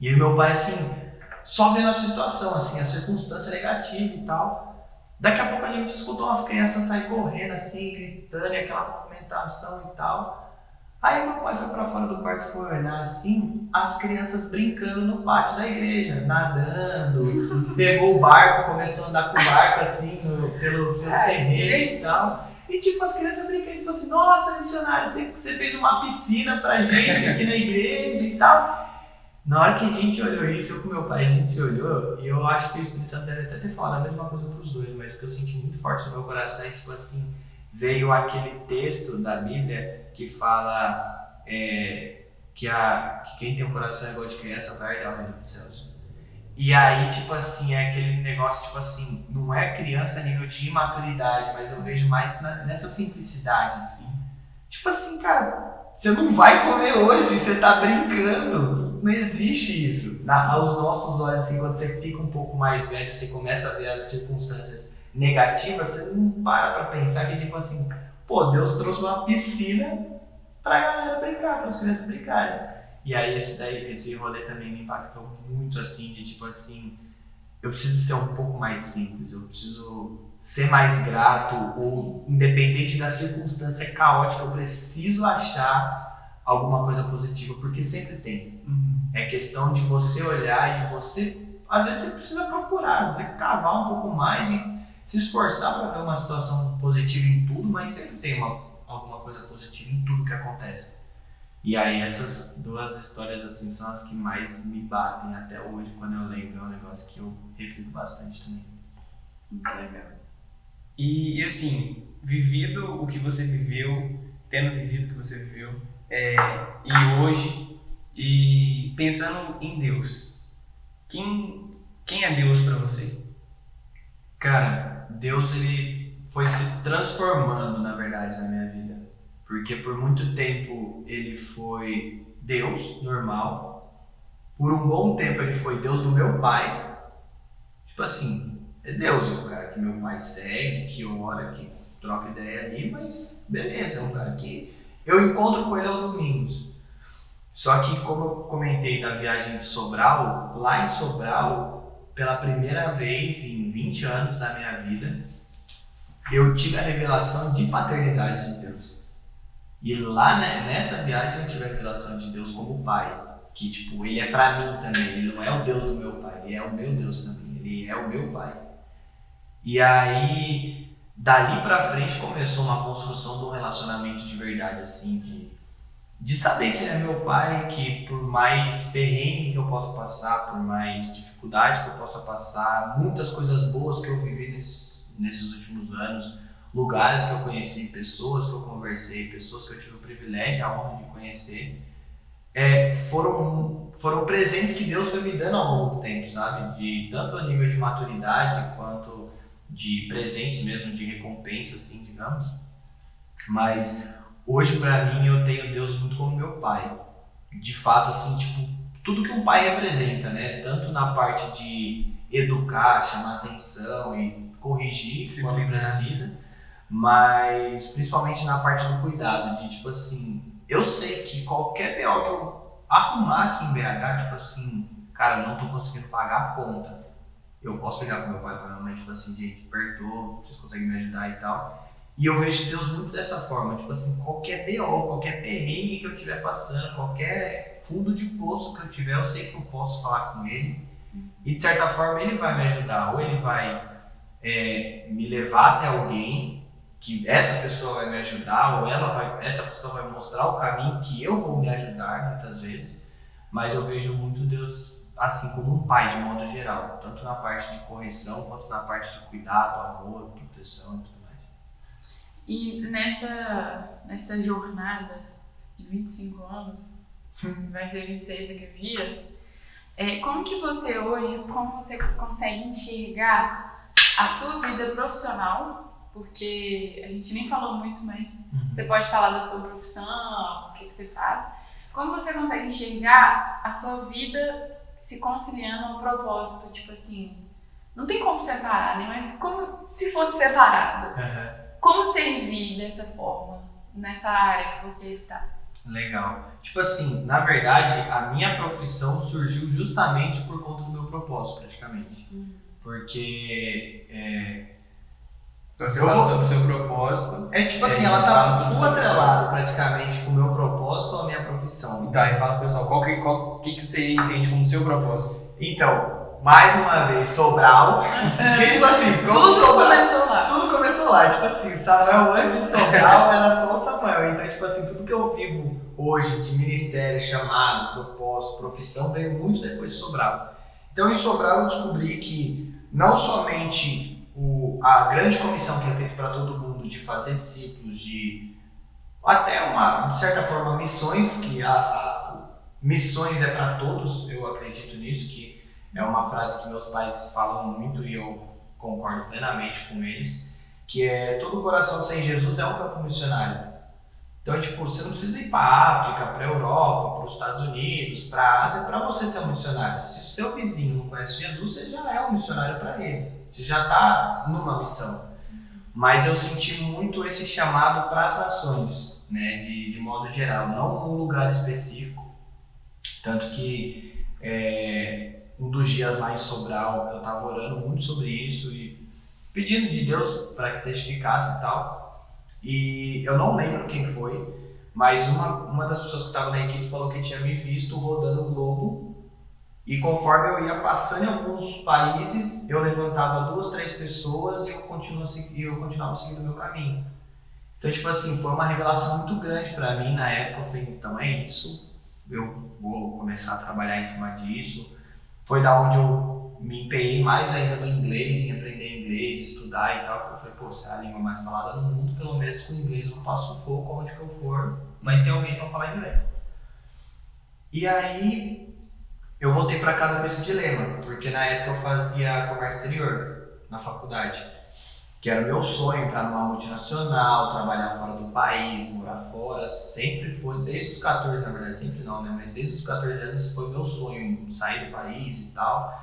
E aí meu pai assim, só vendo a situação, assim, a circunstância negativa e tal. Daqui a pouco a gente escutou umas crianças sair correndo assim, gritando, e aquela movimentação e tal. Aí meu pai foi pra fora do quarto e foi olhar assim, as crianças brincando no pátio da igreja, nadando, pegou o barco, começou a andar com o barco assim, pelo terreno e tal. E tipo, as crianças brincando, tipo assim, nossa, missionário, você fez uma piscina pra gente aqui na igreja e tal. Na hora que a gente olhou isso, eu com meu pai, a gente se olhou, e eu acho que o Espírito Santo deve até ter falado a mesma coisa pros dois, mas o que eu senti muito forte no meu coração é tipo assim, veio aquele texto da Bíblia que fala que quem tem um coração igual de criança vai herdar o reino dos céus. E aí, tipo assim, é aquele negócio, tipo assim, não é criança a nível de imaturidade, mas eu vejo mais nessa simplicidade, assim. Tipo assim, cara, você não vai comer hoje, você tá brincando. Não existe isso. Aos nossos olhos, assim, quando você fica um pouco mais velho, você começa a ver as circunstâncias negativas, você não para pensar que, tipo assim, pô, Deus trouxe uma piscina pra galera brincar, para as crianças brincarem. E aí esse rolê também me impactou muito, assim, de tipo assim, eu preciso ser um pouco mais simples, eu preciso ser mais grato, ou independente da circunstância caótica, eu preciso achar alguma coisa positiva, porque sempre tem. É questão de você olhar e de você, às vezes você precisa procurar, você cavar um pouco mais e se esforçar para ver uma situação positiva em tudo, mas sempre tem alguma coisa positiva em tudo que acontece. E aí essas duas histórias assim são as que mais me batem até hoje, quando eu lembro, é um negócio que eu reflito bastante também. Muito legal. E assim, vivido o que você viveu, tendo vivido o que você viveu, e hoje, e pensando em Deus, quem é Deus para você? Cara, Deus ele foi se transformando, na verdade, na minha vida. Porque por muito tempo ele foi Deus normal. Por um bom tempo ele foi Deus do meu pai. Tipo assim, é Deus, é o cara que meu pai segue, que ora, que troca ideia ali, mas beleza, é um cara que eu encontro com ele aos domingos. Só que como eu comentei da viagem de Sobral, lá em Sobral, pela primeira vez em 20 anos da minha vida, eu tive a revelação de paternidade de Deus. E lá, né, nessa viagem eu tive a revelação de Deus como pai, que tipo, ele é pra mim também, ele não é o Deus do meu pai, ele é o meu Deus também, ele é o meu pai. E aí, dali pra frente começou uma construção de um relacionamento de verdade, assim, de saber que ele é meu pai, que por mais perrengue que eu possa passar, por mais dificuldade que eu possa passar, muitas coisas boas que eu vivi nesses últimos anos, lugares que eu conheci, pessoas que eu conversei, pessoas que eu tive o privilégio e a honra de conhecer, foram presentes que Deus foi me dando ao longo do tempo, sabe? De tanto a nível de maturidade quanto de presentes mesmo, de recompensa, assim, digamos. Mas hoje, pra mim, eu tenho Deus muito como meu pai. De fato, assim, tipo, tudo que um pai representa, né? Tanto na parte de educar, chamar atenção e corrigir quando precisa, mas principalmente na parte do cuidado, de tipo assim, eu sei que qualquer BO que eu arrumar aqui em BH, tipo assim, cara, eu não tô conseguindo pagar a conta. Eu posso ligar pro meu pai provavelmente, tipo assim, gente, perdoa, vocês conseguem me ajudar e tal. E eu vejo Deus muito dessa forma, tipo assim, qualquer BO, qualquer perrengue que eu estiver passando, qualquer fundo de poço que eu tiver, eu sei que eu posso falar com ele. E de certa forma ele vai me ajudar, ou ele vai me levar até alguém, que essa pessoa vai me ajudar, ou essa pessoa vai mostrar o caminho que eu vou me ajudar muitas vezes. Mas eu vejo muito Deus assim como um pai de modo geral, tanto na parte de correção quanto na parte de cuidado, amor, proteção e tudo mais. E nessa jornada de 25 anos, vai ser 26 daqui a uns dias, como você consegue enxergar a sua vida profissional? Porque a gente nem falou muito, mas você pode falar da sua profissão, o que você faz. Como você consegue enxergar a sua vida se conciliando ao propósito? Tipo assim, não tem como separar, né? Mas como se fosse separado. Como servir dessa forma, nessa área que você está? Legal. Tipo assim, na verdade, a minha profissão surgiu justamente por conta do meu propósito, praticamente. Porque Então você fala sobre o seu propósito. Tipo assim, ela tá full atrelada praticamente com o meu propósito ou a minha profissão. Tá, e fala pro pessoal, o que você entende como seu propósito? Então, mais uma vez, Sobral. Porque, tipo assim, tudo começou lá. Tipo assim, Samuel antes de Sobral era só o Samuel. Então, tipo assim, tudo que eu vivo hoje de ministério, chamado, propósito, profissão, veio muito depois de Sobral. Então, em Sobral eu descobri que não somente a grande comissão que é feita para todo mundo de fazer discípulos, de até de certa forma, missões, que missões é para todos, eu acredito nisso, que é uma frase que meus pais falam muito e eu concordo plenamente com eles, que todo coração sem Jesus é um campo missionário. Então, tipo, você não precisa ir para a África, para a Europa, para os Estados Unidos, para a Ásia, para você ser um missionário. Se o seu vizinho não conhece Jesus, você já é um missionário para ele. Você já está numa missão. Mas eu senti muito esse chamado para as nações, né, de modo geral, não num lugar específico. Tanto que um dos dias lá em Sobral, eu estava orando muito sobre isso e pedindo de Deus para que testificasse e tal. E eu não lembro quem foi, mas uma das pessoas que estava na equipe falou que tinha me visto rodando o globo. E conforme eu ia passando em alguns países, eu levantava 2, 3 pessoas e eu continuava seguindo o meu caminho. Então, tipo assim, foi uma revelação muito grande para mim na época. Eu falei, então é isso, eu vou começar a trabalhar em cima disso. Foi da onde eu me empenhei mais ainda no inglês, em aprender inglês, estudar e tal. Porque eu falei, pô, se é a língua mais falada no mundo, pelo menos com o inglês eu passo fogo onde que eu for, vai ter alguém para falar inglês. E aí eu voltei para casa com esse dilema, porque na época eu fazia comércio exterior na faculdade, que era o meu sonho, entrar numa multinacional, trabalhar fora do país, morar fora, sempre foi, desde os 14, na verdade, sempre não, né, mas desde os 14 anos foi meu sonho, sair do país e tal.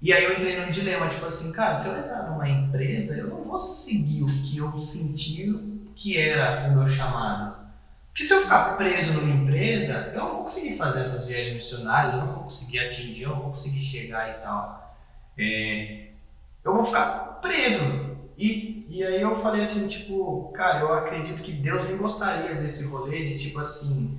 E aí eu entrei num dilema, tipo assim, cara, se eu entrar numa empresa, eu não vou seguir o que eu senti que era o meu chamado. Porque se eu ficar preso numa empresa, eu não vou conseguir fazer essas viagens missionárias, eu não vou conseguir atingir, eu não vou conseguir chegar e tal. Eu vou ficar preso. E aí eu falei assim, tipo, cara, eu acredito que Deus nem gostaria desse rolê de tipo assim,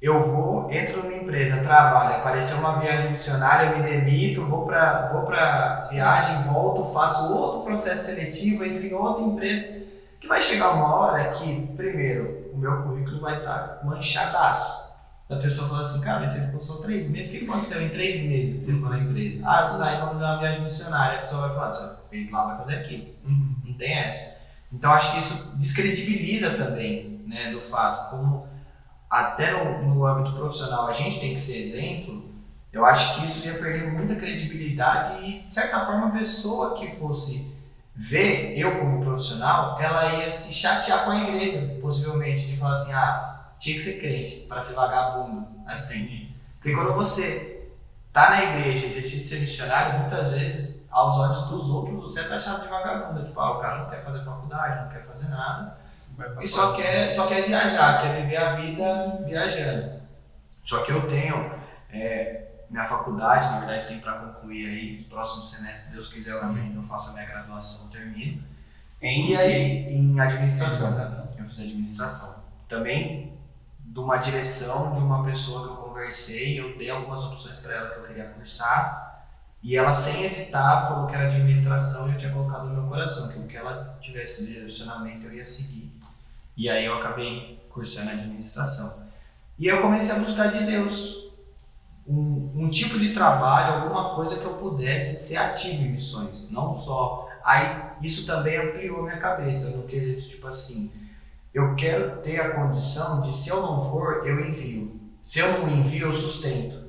eu entro numa empresa, trabalho, apareceu uma viagem missionária, eu me demito, vou pra viagem, volto, faço outro processo seletivo, entro em outra empresa. Que vai chegar uma hora que, primeiro, o meu currículo vai estar manchadaço. A pessoa fala assim, cara, você ficou só 3 meses, o que aconteceu em 3 meses que você ficou na empresa? Ah, eu saí para fazer uma viagem missionária. A pessoa vai falar, você fez lá, vai fazer aqui. Não tem essa. Então, acho que isso descredibiliza também, né, do fato, como até no âmbito profissional a gente tem que ser exemplo, eu acho que isso ia perder muita credibilidade e, de certa forma, a pessoa que fosse ver eu como profissional, ela ia se chatear com a igreja, possivelmente, de falar assim, tinha que ser crente para ser vagabundo, assim. Porque quando você tá na igreja e decide ser missionário, muitas vezes, aos olhos dos outros, você é taxado de vagabundo. Tipo, o cara não quer fazer faculdade, não quer fazer nada, e só quer viajar, quer viver a vida viajando. Só que eu tenho minha faculdade, na verdade, tem para concluir aí nos próximos semestres, se Deus quiser, eu faço a minha graduação, termino. Em administração. Eu fiz administração. Também de uma direção de uma pessoa que eu conversei, eu dei algumas opções para ela que eu queria cursar, e ela, sem hesitar, falou que era administração e eu tinha colocado no meu coração, que o que ela tivesse de direcionamento eu ia seguir. E aí eu acabei cursando administração. E eu comecei a buscar de Deus um tipo de trabalho, alguma coisa que eu pudesse ser ativo em missões, não só. Aí isso também ampliou minha cabeça, no quesito tipo assim, eu quero ter a condição de, se eu não for, eu envio. Se eu não envio, eu sustento.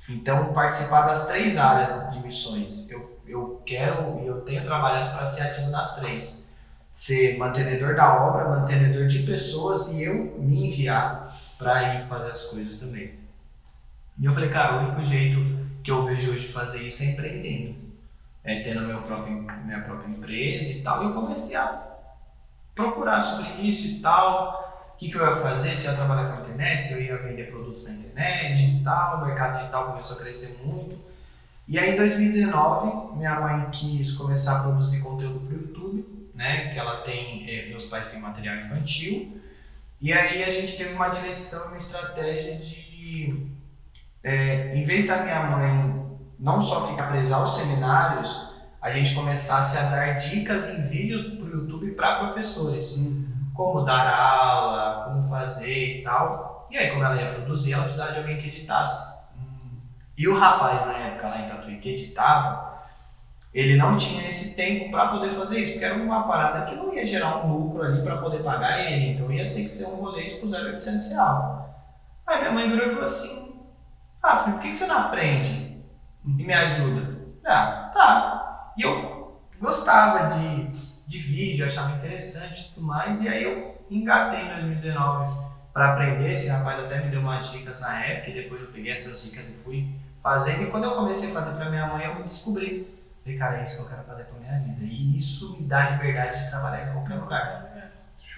Então, participar das 3 áreas de missões. Eu quero e eu tenho trabalhado para ser ativo nas 3. Ser mantenedor da obra, mantenedor de pessoas e eu me enviar para ir fazer as coisas também. E eu falei, cara, o único jeito que eu vejo hoje de fazer isso é empreendendo. É tendo minha própria empresa e tal. E eu comecei a procurar sobre isso e tal. O que eu ia fazer, se eu ia trabalhar com a internet, se eu ia vender produtos na internet e tal. O mercado digital começou a crescer muito. E aí em 2019, minha mãe quis começar a produzir conteúdo para o YouTube, né? Que ela tem, meus pais têm material infantil. E aí a gente teve uma direção, uma estratégia de, em vez da minha mãe não só ficar presa aos seminários, a gente começasse a dar dicas em vídeos para o YouTube para professores. Como dar aula, como fazer e tal. E aí, como ela ia produzir, ela precisava de alguém que editasse. E o rapaz, na época, lá em Tatuí, que editava, ele não tinha esse tempo para poder fazer isso, porque era uma parada que não ia gerar um lucro ali para poder pagar ele, então ia ter que ser um rolê tipo 0,800 real. Aí minha mãe virou e falou assim, filho, por que você não aprende e me ajuda? Tá. E eu gostava de vídeo, achava interessante e tudo mais, e aí eu engatei em 2019 para aprender. Esse rapaz até me deu umas dicas na época, e depois eu peguei essas dicas e fui fazendo, e quando eu comecei a fazer para minha mãe, eu me descobri. Falei, cara, é isso que eu quero fazer para minha vida, e isso me dá liberdade de trabalhar em qualquer lugar.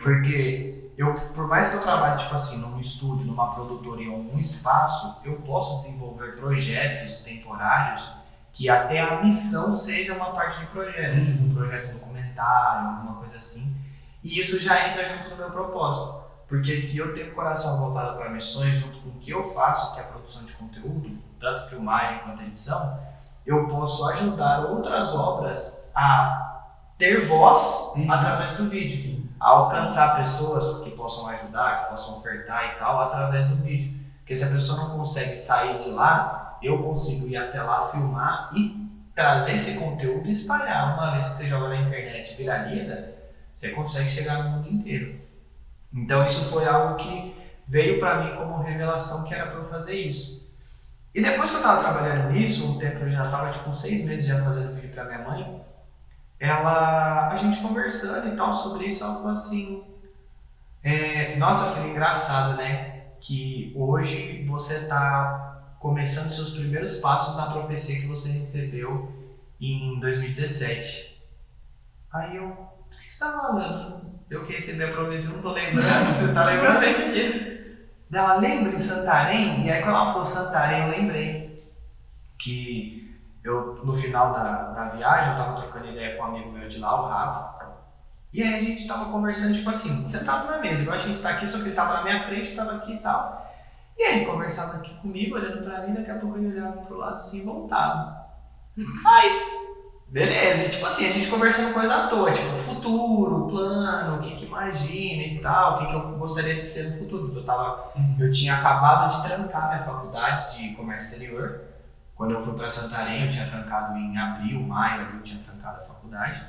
Porque por mais que eu trabalhe tipo assim, num estúdio, numa produtora, em algum espaço, eu posso desenvolver projetos temporários que até a missão seja uma parte de projeto, tipo um projeto documentário, alguma coisa assim. E isso já entra junto no meu propósito. Porque se eu tenho o coração voltado para missões, junto com o que eu faço, que é a produção de conteúdo, tanto filmagem quanto edição, eu posso ajudar outras obras a ter voz através do vídeo. A alcançar pessoas que possam ajudar, que possam ofertar e tal, através do vídeo. Porque se a pessoa não consegue sair de lá, eu consigo ir até lá, filmar e trazer esse conteúdo e espalhar. Uma vez que você joga na internet e viraliza, você consegue chegar no mundo inteiro. Então isso foi algo que veio para mim como revelação, que era para eu fazer isso. E depois que eu estava trabalhando nisso, um tempo eu já estava com 6 meses já fazendo vídeo para minha mãe, a gente conversando e tal sobre isso, ela falou assim, nossa filha, engraçado, né? Que hoje você está começando seus primeiros passos na profecia que você recebeu em 2017. Aí eu, o que você está falando? Eu que recebi a profecia, não tô lembrando, você tá lembrando? Profecia. Ela lembra em Santarém, e aí quando ela falou Santarém, eu lembrei que eu, no final da viagem, eu tava trocando ideia com um amigo meu de lá, o Rafa, e aí a gente tava conversando, tipo assim, sentado na mesa, igual a gente tá aqui, só que ele tava na minha frente, eu tava aqui e tal. E aí ele conversava aqui comigo, olhando pra mim, daqui a pouco ele olhava pro lado assim e voltava. Aí, Beleza, e tipo assim, a gente conversando coisa à toa, tipo, futuro, plano, o que imagina e tal, o que eu gostaria de ser no futuro. Eu tinha acabado de trancar minha faculdade de comércio exterior. Quando eu fui para Santarém, eu tinha trancado em abril, maio, ali eu tinha trancado a faculdade.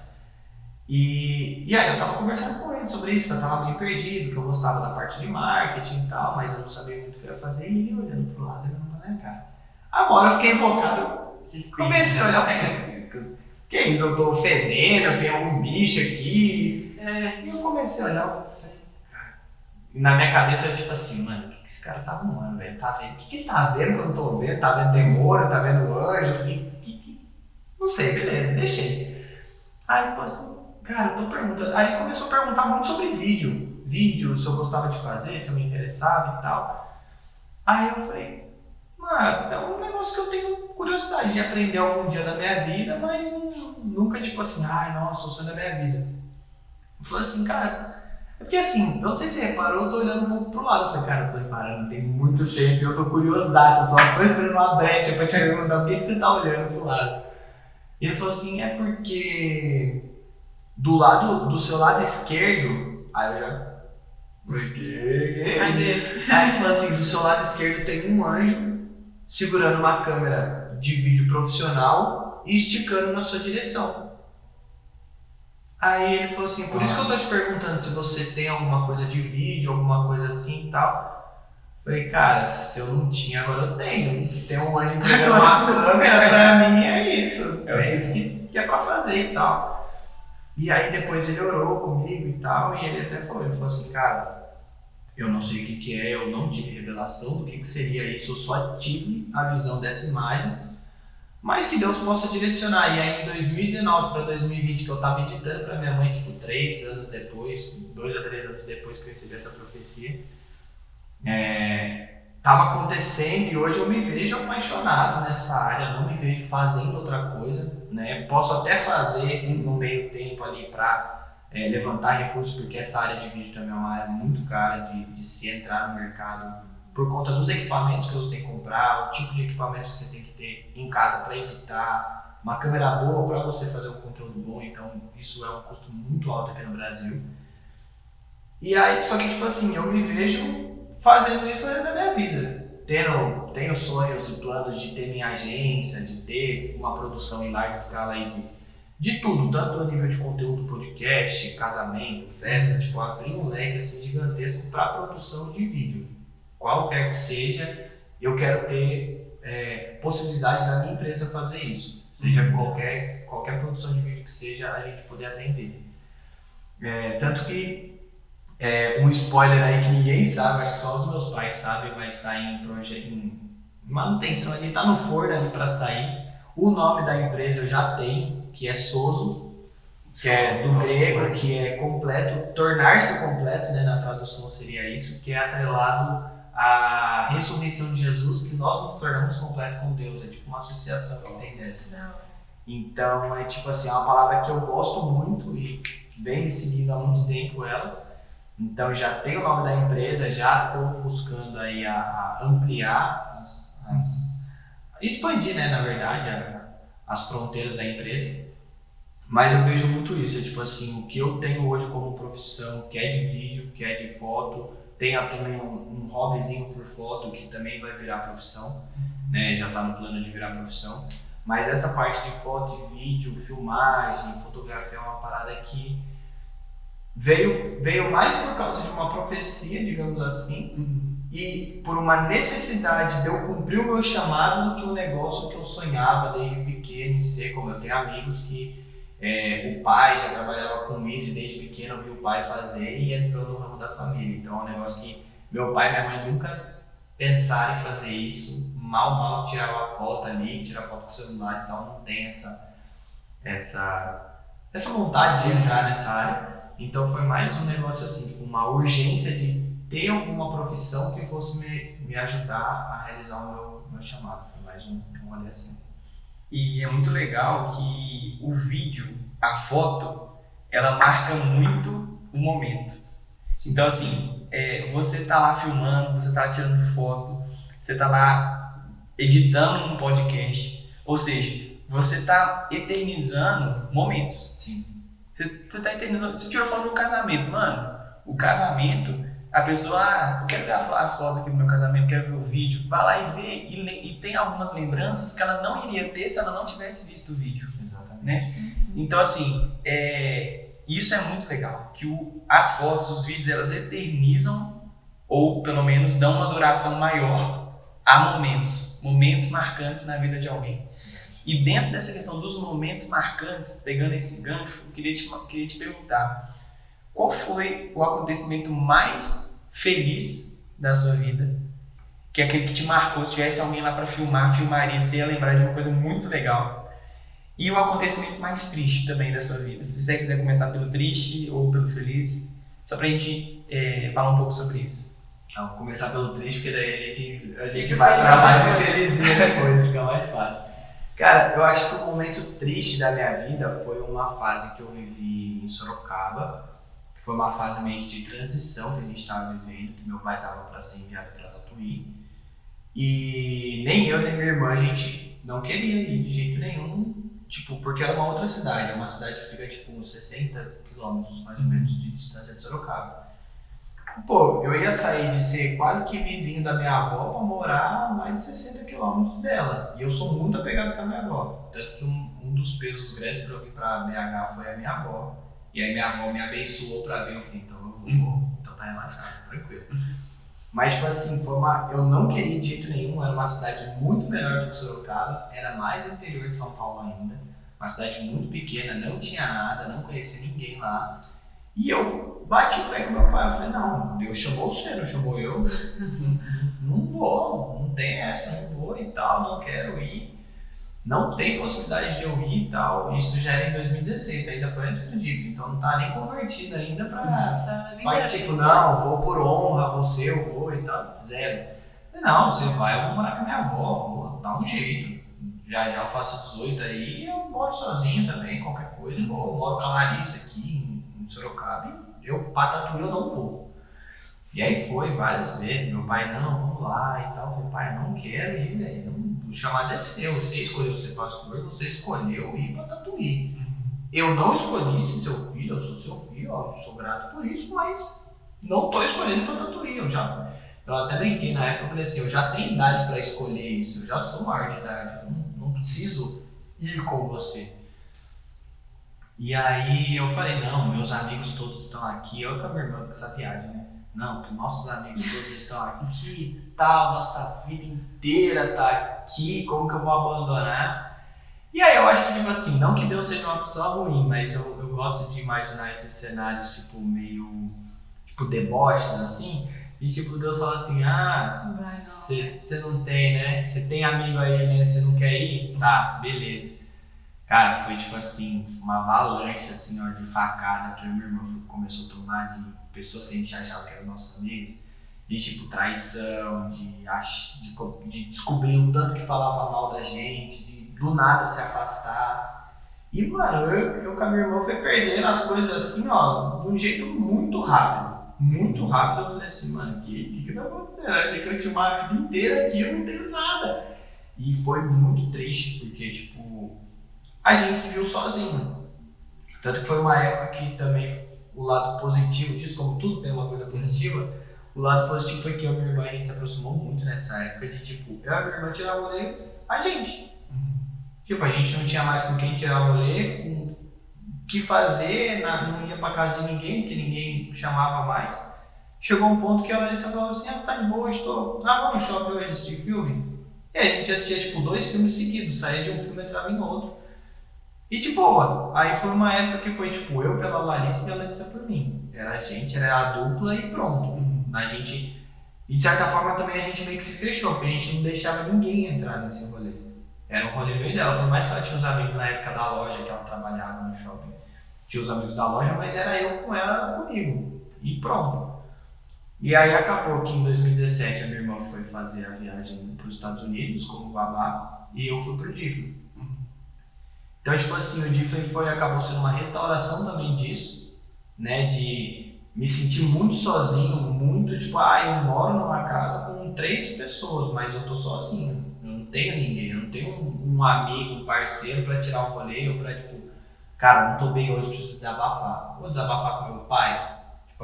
E aí eu tava conversando com ele sobre isso, que eu tava meio perdido, que eu gostava da parte de marketing e tal, mas eu não sabia muito o que eu ia fazer, e ele olhando pro lado, olhando pra minha cara. Agora eu fiquei invocado, comecei a olhar, que é isso, eu tô fedendo, tem algum bicho aqui. E eu comecei a olhar, eu falei, cara, e na minha cabeça eu tipo assim, mano, o que esse cara tá arrumando, velho? Tá vendo? O que ele tá vendo que eu não tô vendo? Tá vendo demônio, tá vendo anjo? Não sei, beleza, deixei. Aí ele falou assim, cara, eu tô perguntando. Aí ele começou a perguntar muito sobre vídeo, se eu gostava de fazer, se eu me interessava e tal. Aí eu falei, mano, é um negócio que eu tenho curiosidade de aprender algum dia da minha vida, mas nunca tipo assim, ai, nossa, o sonho da minha vida. Eu falei assim, cara, é porque assim, eu não sei se você reparou, eu tô olhando um pouco pro lado. Eu falei, cara, eu tô reparando, tem muito tempo e eu tô curiosidade, eu só tô esperando uma brecha pra te perguntar por que você tá olhando pro lado. E ele falou assim, é porque do seu lado esquerdo, aí eu já... Aí ele falou assim, do seu lado esquerdo tem um anjo segurando uma câmera de vídeo profissional e esticando na sua direção. Aí ele falou assim, por isso que eu tô te perguntando se você tem alguma coisa de vídeo, alguma coisa assim e tal. Falei, cara, se eu não tinha, agora eu tenho. Se tem um anjo entregando uma câmera, pra mim é isso. É isso que é pra fazer e tal. E aí depois ele orou comigo e tal, e ele até falou, assim, cara, eu não sei o que é, eu não tive revelação do que seria isso, eu só tive a visão dessa imagem, mas que Deus possa direcionar. E aí em 2019 para 2020, que eu tava editando pra minha mãe, tipo 3 anos depois, 2 a 3 anos depois que eu recebi essa profecia, tava acontecendo e hoje eu me vejo apaixonado nessa área, não me vejo fazendo outra coisa, né? Posso até fazer no meio tempo ali para levantar recursos, porque essa área de vídeo também é uma área muito cara de se entrar no mercado por conta dos equipamentos que você tem que comprar, o tipo de equipamento que você tem que ter em casa para editar, uma câmera boa para você fazer um conteúdo bom, então isso é um custo muito alto aqui no Brasil. E aí, só que tipo assim, eu me vejo fazendo isso o resto da minha vida. Tenho sonhos e planos de ter minha agência, de ter uma produção em larga escala aí de tudo, tanto a nível de conteúdo, podcast, casamento, festa, tipo, abrir um leque assim gigantesco para produção de vídeo. Qualquer que seja, eu quero ter possibilidade da minha empresa fazer isso. Seja qualquer produção de vídeo que seja, a gente poder atender. Tanto que um spoiler aí que ninguém sabe, acho que só os meus pais sabem, mas está em manutenção ali, está no forno ali para sair. O nome da empresa eu já tenho, que é Sozo, que é do grego, que é completo, tornar-se completo, né, na tradução seria isso, que é atrelado à ressurreição de Jesus, que nós nos tornamos completos com Deus. É tipo uma associação que tem dessa. Então é tipo assim, é uma palavra que eu gosto muito e venho seguindo há muito tempo ela. Então já tenho o nome da empresa, já estou buscando aí a ampliar, expandir, né, na verdade, as fronteiras da empresa. Mas eu vejo muito isso, tipo assim, o que eu tenho hoje como profissão, que é de vídeo, que é de foto, tenho também um hobbyzinho por foto que também vai virar profissão, né, já está no plano de virar profissão. Mas essa parte de foto e vídeo, filmagem, fotografia é uma parada que veio mais por causa de uma profecia, digamos assim, e por uma necessidade de eu cumprir o meu chamado do que um negócio que eu sonhava desde pequeno em ser, como eu tenho amigos que o pai já trabalhava com isso e desde pequeno eu vi o pai fazer e entrou no ramo da família. Então é um negócio que meu pai e minha mãe nunca pensaram em fazer isso, mal tirava foto ali, tirar foto com o celular e tal, não tem essa vontade de entrar nessa área. Então foi mais um negócio assim, tipo, uma urgência de ter alguma profissão que fosse me ajudar a realizar o meu chamado. Foi mais um rolê assim. E é muito legal que o vídeo, a foto, ela marca muito o momento. Então assim, você tá lá filmando, você tá tirando foto, você tá lá editando um podcast, ou seja, você está eternizando momentos. Sim. Você tá eternizando. Você tirou foto de um casamento, mano. O casamento, a pessoa, eu quero ver as fotos aqui do meu casamento, quero ver o vídeo. Vai lá e vê. E tem algumas lembranças que ela não iria ter se ela não tivesse visto o vídeo. Exatamente. Né? Então, assim, isso é muito legal. Que as fotos, os vídeos, elas eternizam, ou pelo menos dão uma duração maior a momentos marcantes na vida de alguém. E dentro dessa questão dos momentos marcantes, pegando esse gancho, eu queria te perguntar, qual foi o acontecimento mais feliz da sua vida? Que é aquele que te marcou, se tivesse alguém lá para filmaria, você ia lembrar de uma coisa muito legal. E o acontecimento mais triste também da sua vida. Se você quiser começar pelo triste ou pelo feliz, só pra gente falar um pouco sobre isso. Vou começar pelo triste, porque daí a gente Fica vai pra feliz vibe felizinha depois, fica mais fácil. Cara, eu acho que o momento triste da minha vida foi uma fase que eu vivi em Sorocaba, que foi uma fase meio que de transição que a gente estava vivendo, que meu pai estava para ser enviado para Tatuí. E nem eu nem minha irmã a gente não queria ir de jeito nenhum, tipo, porque era uma outra cidade, é uma cidade que fica tipo uns 60 quilômetros mais ou menos de distância de Sorocaba. Pô, eu ia sair de ser quase que vizinho da minha avó pra morar a mais de 60 quilômetros dela. E eu sou muito apegado com a minha avó. Tanto que um dos pesos grandes pra eu vir pra BH foi a minha avó. E aí minha avó me abençoou pra vir, eu falei, então eu vou, então tá relaxado, tranquilo. Mas tipo assim, eu não queria de jeito nenhum, era uma cidade muito melhor do que Sorocaba, era mais interior de São Paulo ainda. Uma cidade muito pequena, não tinha nada, não conhecia ninguém lá. E eu bati o pé com meu pai, eu falei, não, Deus chamou você, não chamou eu. Não vou, não tem essa, não vou e tal, não quero ir. Não tem possibilidade de eu ir e tal. Isso já era em 2016, ainda foi antes do DIF, então não tá nem convertido ainda pra tipo, não, vou por honra, eu vou e tal, zero. Não, você vai, eu vou morar com a minha avó, vou dar um jeito. Já eu faço 18 aí, eu moro sozinho também, qualquer coisa, eu moro com a Larissa aqui, Sorocaba, e eu pra Tatuí eu não vou. E aí foi várias vezes, meu pai, não, vamos lá e tal. Eu falei, pai, não quero ir, velho. O chamado é seu, você escolheu ser pastor, você escolheu ir pra Tatuí. Eu não escolhi ser seu filho, eu sou seu filho, ó, eu sou grato por isso, mas não tô escolhendo pra Tatuí. Eu até brinquei na época, eu falei assim, eu já tenho idade pra escolher isso, eu já sou maior de idade, eu não preciso ir com você. E aí eu falei, não, meus amigos todos estão aqui, eu com a minha irmã com essa viagem, né? Não, que nossos amigos todos estão aqui, tal, nossa vida inteira tá aqui, como que eu vou abandonar? E aí eu acho que, tipo assim, não que Deus seja uma pessoa ruim, mas eu gosto de imaginar esses cenários, tipo, meio, tipo, deboches, assim, e tipo, Deus fala assim, você não tem, né? Você tem amigo aí, né? Você não quer ir? Tá, beleza. Cara, foi tipo assim, uma avalanche assim, ó, de facada que a minha irmã começou a tomar de pessoas que a gente achava que eram nossos amigos, de tipo traição, de descobrir o tanto que falava mal da gente, de do nada se afastar. E mano, eu com a minha irmã fui perdendo as coisas assim, ó, de um jeito muito rápido. Muito rápido, eu falei assim, mano, que tá acontecendo? Eu achei que eu tinha uma vida inteira aqui, eu não tenho nada. E foi muito triste, porque tipo, a gente se viu sozinho. Tanto que foi uma época que também o lado positivo disso, como tudo tem uma coisa positiva, o lado positivo foi que eu e minha irmã a gente se aproximou muito nessa época de tipo, eu e a minha irmã tirar o rolê a gente. Tipo, a gente não tinha mais com quem tirar o rolê, o que fazer, não ia pra casa de ninguém, porque ninguém chamava mais. Chegou um ponto que a Larissa falou assim, você tá de boa, vamos no shopping hoje assistir filme? E a gente assistia tipo 2 filmes seguidos, saía de um filme e entrava em outro. E de boa, aí foi uma época que foi tipo eu pela Larissa e a Larissa por mim. Era a gente, era a dupla e pronto. E de certa forma também a gente meio que se fechou, porque a gente não deixava ninguém entrar nesse rolê. Era um rolê meio dela, por mais que ela tinha os amigos na época da loja que ela trabalhava no shopping. Tinha os amigos da loja, mas era eu com ela, comigo. E pronto. E aí acabou que em 2017 a minha irmã foi fazer a viagem para os Estados Unidos como babá e eu fui pro Disney. Então, tipo assim, o Difflin acabou sendo uma restauração também disso, né, de me sentir muito sozinho, muito, tipo, eu moro numa casa com 3 pessoas, mas eu tô sozinho, tenho ninguém, eu não tenho um amigo, um parceiro pra tirar um rolê ou pra, tipo, cara, não tô bem hoje, preciso desabafar. Vou desabafar com meu pai. Tipo,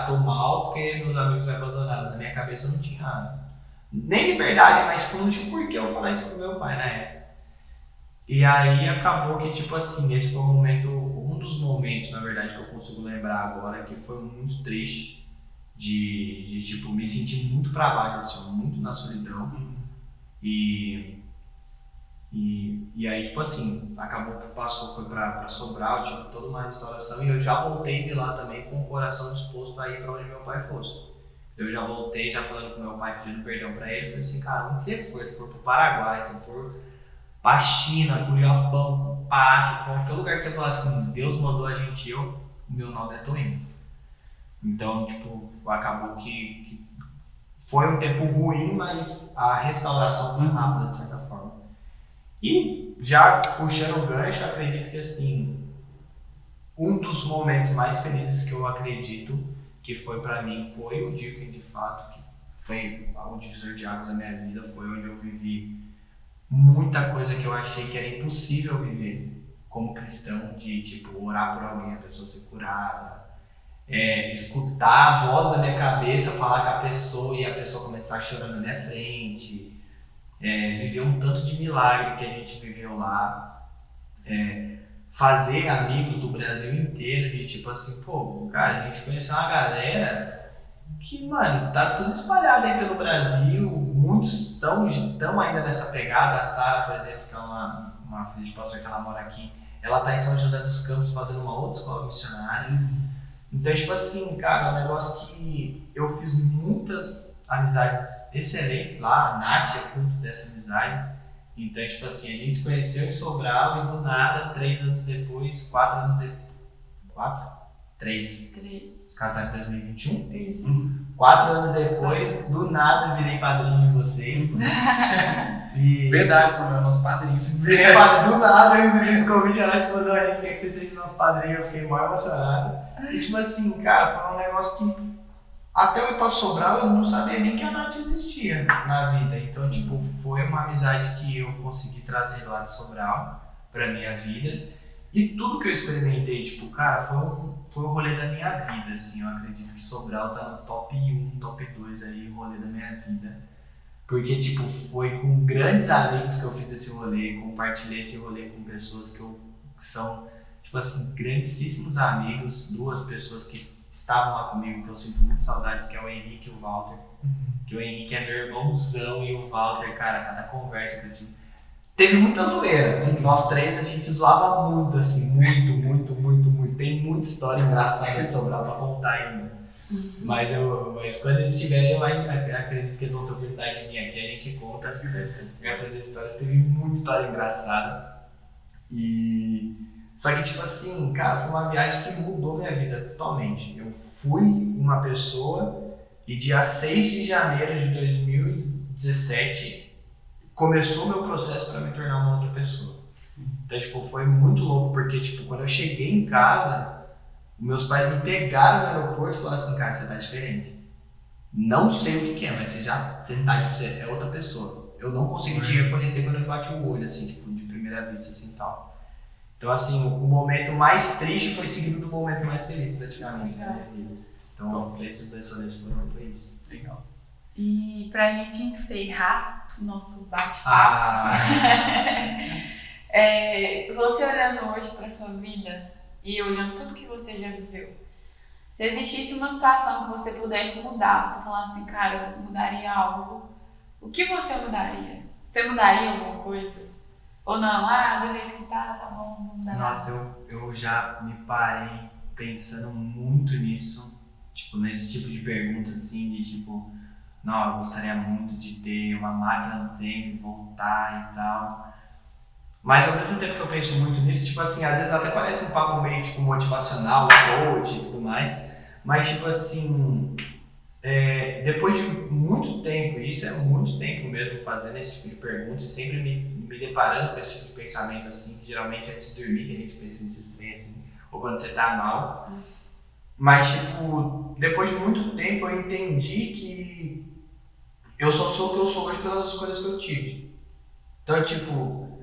tô mal porque meus amigos me abandonaram. Na minha cabeça eu não tinha nem liberdade, mas tipo, não tinha por que eu falar isso pro meu pai na época. E aí acabou que, tipo assim, esse foi um dos momentos, na verdade, que eu consigo lembrar agora, que foi muito triste, de tipo, me sentir muito pra baixo, assim, muito na solidão. E aí, tipo assim, acabou que passou, foi pra Sobral, tive toda uma restauração e eu já voltei de lá também com o coração disposto a ir pra onde meu pai fosse. Eu já voltei, já falando com meu pai, pedindo perdão pra ele, falei assim, cara, onde você for? Se for pro Paraguai, se for pra China, pro Japão, pra África, qualquer lugar que você falar assim, Deus mandou a gente, o meu nome é Toninho. Então, tipo, acabou que foi um tempo ruim, mas a restauração foi rápida, de certa forma. E já puxando o gancho, acredito que assim, um dos momentos mais felizes que eu acredito que foi pra mim foi o Different de fato, que foi o divisor de águas da minha vida, foi onde eu vivi muita coisa que eu achei que era impossível viver como cristão, de tipo, orar por alguém, a pessoa ser curada, escutar a voz da minha cabeça, falar com a pessoa e a pessoa começar a chorar na minha frente. Viver um tanto de milagre que a gente viveu lá, fazer amigos do Brasil inteiro, de tipo assim, pô, cara, a gente conheceu uma galera que, mano, tá tudo espalhado aí pelo Brasil, muitos estão ainda nessa pegada. A Sara, por exemplo, que é uma filha de pastor que ela mora aqui, ela tá em São José dos Campos fazendo uma outra escola missionária. Então, tipo assim, cara, é um negócio que eu fiz muitas amizades excelentes lá, a Nath é fruto dessa amizade. Então, tipo assim, a gente se conheceu em Sobral e do nada, 3 anos depois, 4 anos depois. 3. Se casaram em 2021? Isso. 4 anos depois, do nada, virei padrinho de vocês. Verdade, Samuel, nosso padrinho. Virei padrinho do nada, eu recebi esse convite, a Nath falou, a gente quer que você seja nosso padrinho, eu fiquei mal emocionado. E tipo assim, cara, foi um negócio que até eu ir pra Sobral, eu não sabia nem que a Nath existia na vida. Então, Sim. tipo, foi uma amizade que eu consegui trazer lá de Sobral pra minha vida. E tudo que eu experimentei, tipo, cara, foi o rolê da minha vida, assim. Eu acredito que Sobral tá no top 1, top 2 aí, o rolê da minha vida. Porque, tipo, foi com grandes amigos que eu fiz esse rolê, compartilhei esse rolê com pessoas que são, tipo assim, grandíssimos amigos, 2 pessoas que estavam lá comigo, que eu sinto muito saudades, que é o Henrique e o Walter. Que o Henrique é meu irmãozão e o Walter, cara, cada conversa que eu tive. Teve muita zoeira. Nós 3 a gente zoava muito, assim, muito. Tem muita história engraçada de Sobral pra contar ainda. Mas quando eles estiverem, eu acredito que eles vão ter oportunidade de vir aqui, a gente conta essas histórias. Teve muita história engraçada. Só que, tipo assim, cara, foi uma viagem que mudou minha vida totalmente. Eu fui uma pessoa e dia 6 de janeiro de 2017 começou o meu processo para me tornar uma outra pessoa. Então, tipo, foi muito louco, porque, tipo, quando eu cheguei em casa, meus pais me pegaram no aeroporto e falaram assim, cara, você tá diferente. Não sei o que é, mas você é outra pessoa. Eu não consegui te reconhecer quando eu bati o olho, assim, tipo, de primeira vista, assim, tal. Então, assim, o momento mais triste foi seguido do momento mais feliz, praticamente, na minha vida. Então, esses 2 rolês foi isso. Legal. E pra gente encerrar o nosso bate-papo, você olhando hoje pra sua vida e olhando tudo que você já viveu, se existisse uma situação que você pudesse mudar, você falasse assim, cara, eu mudaria algo, o que você mudaria? Você mudaria alguma coisa? Ou não? Do jeito que tá bom, não muda nada. Nossa, eu já me parei pensando muito nisso, tipo, nesse tipo de pergunta, assim, de tipo, não, eu gostaria muito de ter uma máquina do tempo, voltar e tal. Mas ao mesmo tempo que eu penso muito nisso, tipo assim, às vezes até parece um papo meio, tipo, motivacional, coach e tudo mais, mas, tipo assim, depois de muito tempo, isso é muito tempo mesmo fazendo esse tipo de pergunta e sempre me deparando com esse tipo de pensamento, assim, geralmente antes de dormir que a gente pensa nesses trem, assim, ou quando você tá mal. Mas, tipo, depois de muito tempo eu entendi que eu só sou o que eu sou hoje pelas escolhas que eu tive. Então, tipo,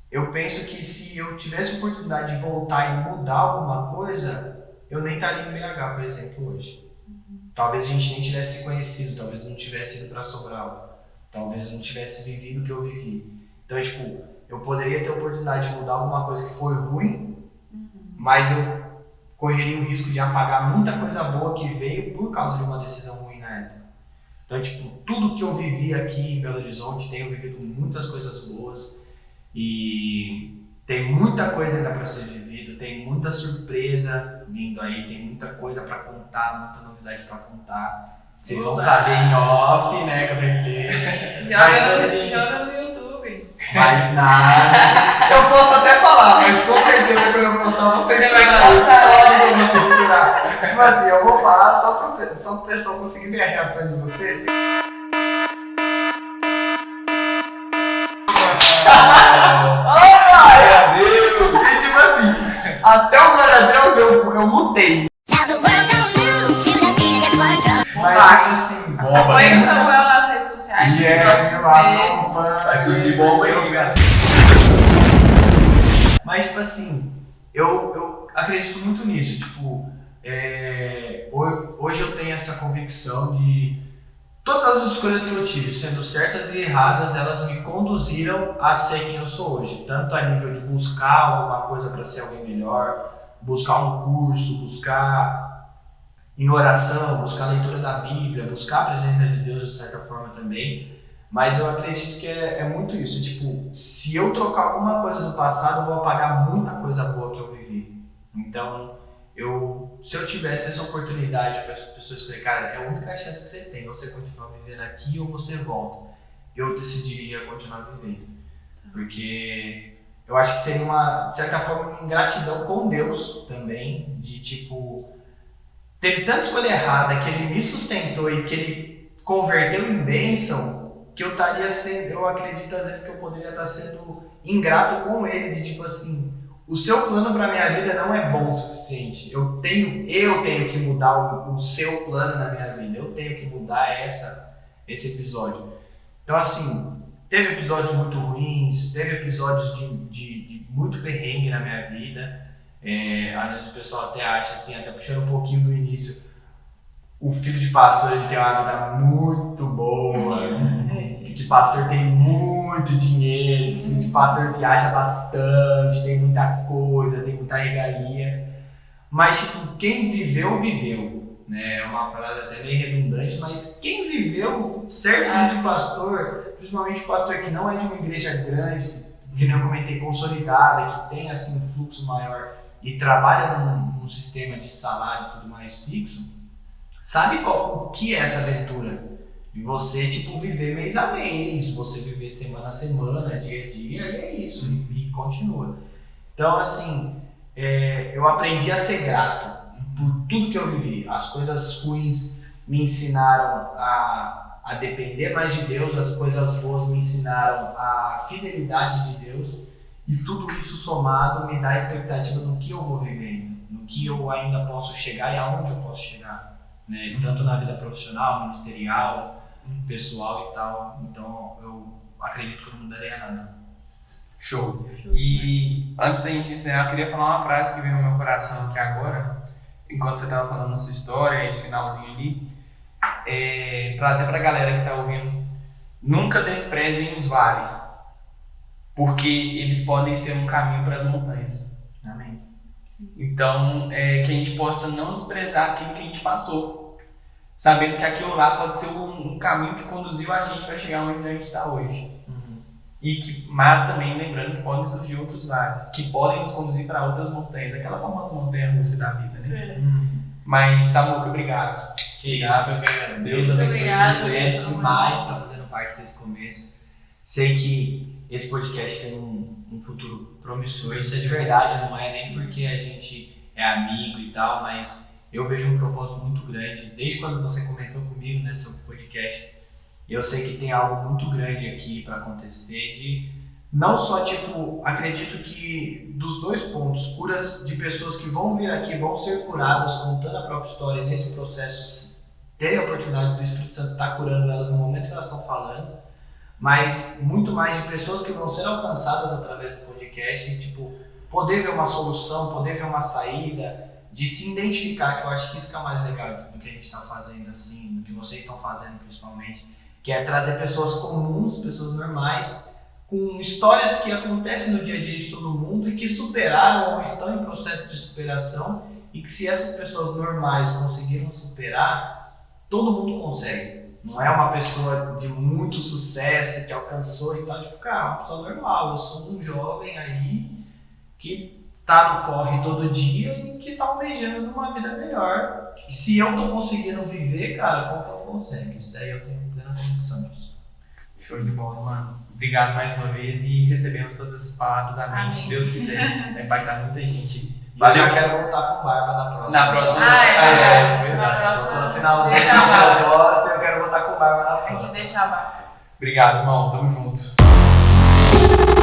eu penso que se eu tivesse oportunidade de voltar e mudar alguma coisa, eu nem estaria em BH, por exemplo, hoje. Talvez a gente nem tivesse se conhecido, talvez não tivesse ido para Sobral, talvez não tivesse vivido o que eu vivi. Então, tipo, eu poderia ter a oportunidade de mudar alguma coisa que foi ruim, mas eu correria o risco de apagar muita coisa boa que veio por causa de uma decisão ruim na época. Então, tipo, tudo que eu vivi aqui em Belo Horizonte, tenho vivido muitas coisas boas e tem muita coisa ainda para ser vivido, tem muita surpresa vindo aí, tem muita coisa para contar, muita novidade para contar. Vocês vão saber em off, né, com certeza. Joga no YouTube. Mas nada. Eu posso até falar, mas com certeza quando eu postar eu vou censurar isso. Eu vou censurar. Tipo assim, eu vou falar só pro pessoal conseguir ver a reação de vocês. Glória a Deus! E tipo assim, até o glória a Deus eu mutei. Now the world don't move to the beat of this one drum. Mas tipo assim, Apoie o Samuel nas redes sociais. e Vai surgir bomba aí, cara. Mas, tipo assim, eu acredito muito nisso. Tipo, hoje eu tenho essa convicção de todas as escolhas que eu tive, sendo certas e erradas, elas me conduziram a ser quem eu sou hoje. Tanto a nível de buscar alguma coisa para ser alguém melhor, buscar um curso, buscar em oração, buscar a leitura da Bíblia, buscar a presença de Deus de certa forma também. Mas eu acredito que é muito isso, tipo, se eu trocar alguma coisa do passado, eu vou apagar muita coisa boa que eu vivi. Então, se eu tivesse essa oportunidade para as pessoas escolherem, cara, é a única chance que você tem, ou você continuar vivendo aqui ou você volta, eu decidiria continuar vivendo. Porque eu acho que seria uma, de certa forma, uma ingratidão com Deus também, de tipo, teve tanta escolha errada que ele me sustentou e que ele converteu em bênção, que eu estaria sendo, eu acredito às vezes que eu poderia estar sendo ingrato com ele, de tipo assim, o seu plano para minha vida não é bom o suficiente, eu tenho que mudar o seu plano na minha vida, eu tenho que mudar esse episódio. Então assim, teve episódios muito ruins, teve episódios de muito perrengue na minha vida, às vezes o pessoal até acha assim, até puxando um pouquinho do início, o filho de pastor ele tem uma vida muito boa, filho de pastor tem muito dinheiro, filho de pastor viaja bastante, tem muita coisa, tem muita regalia. Mas tipo, quem viveu, viveu. Né? É uma frase até meio redundante, mas quem viveu ser filho de pastor, principalmente pastor que não é de uma igreja grande, que nem eu comentei, consolidada, que tem assim um fluxo maior e trabalha num sistema de salário e tudo mais fixo, sabe o que é essa aventura? De você, tipo, viver mês a mês, você viver semana a semana, dia a dia, e é isso, e continua. Então, assim, eu aprendi a ser grato por tudo que eu vivi. As coisas ruins me ensinaram a depender mais de Deus, as coisas boas me ensinaram a fidelidade de Deus, e tudo isso somado me dá a expectativa do que eu vou vivendo, no que eu ainda posso chegar e aonde eu posso chegar. Né? Tanto na vida profissional, ministerial, pessoal e tal. Então eu acredito que eu não mudaria nada. Show. E antes da gente encerrar, eu queria falar uma frase que veio no meu coração aqui agora, enquanto você estava falando a sua história, esse finalzinho ali, até pra galera que tá ouvindo, nunca desprezem os vales, porque eles podem ser um caminho para as montanhas. Amém. Então, que a gente possa não desprezar aquilo que a gente passou, sabendo que aquilo lá pode ser um caminho que conduziu a gente para chegar onde a gente está hoje. Mas também lembrando que podem surgir outros vales, que podem nos conduzir para outras montanhas, aquela famosa montanha-russa da vida, né? Mas, Samuel, obrigado. Obrigado, Deus abençoe você demais estar fazendo parte desse começo. Sei que esse podcast tem um futuro promissor, isso é de verdade, não é nem porque a gente é amigo e tal, mas eu vejo um propósito muito grande. Desde quando você comentou comigo nesse podcast, eu sei que tem algo muito grande aqui para acontecer. De não só, tipo, acredito que dos dois pontos, curas de pessoas que vão vir aqui, vão ser curadas contando a própria história, e nesse processo ter a oportunidade do Espírito Santo estar curando elas no momento que elas estão falando, mas muito mais de pessoas que vão ser alcançadas através do podcast, tipo, poder ver uma solução, poder ver uma saída, de se identificar, que eu acho que isso que é o mais legal do que a gente está fazendo, assim, do que vocês estão fazendo principalmente, que é trazer pessoas comuns, pessoas normais, com histórias que acontecem no dia a dia de todo mundo e que superaram ou estão em processo de superação, e que se essas pessoas normais conseguiram superar, todo mundo consegue. Não é uma pessoa de muito sucesso que alcançou e tal, tipo, cara, uma pessoa normal, eu sou um jovem aí que tá no corre todo dia e que tá almejando uma vida melhor. E se eu tô conseguindo viver, cara, qualquer um consegue. Isso daí eu tenho plena convicção disso. Show de bola, mano. Obrigado mais uma vez e recebemos todas essas palavras. Amém. Amém. Se Deus quiser, vai impactar muita gente. Eu já quero voltar com barba na próxima. Na próxima, verdade. verdade. Na próxima. Eu tô no final do Deixa a barba. eu gosto e eu quero voltar com barba na A gente próxima. deixa a barba. Obrigado, irmão. Tamo junto.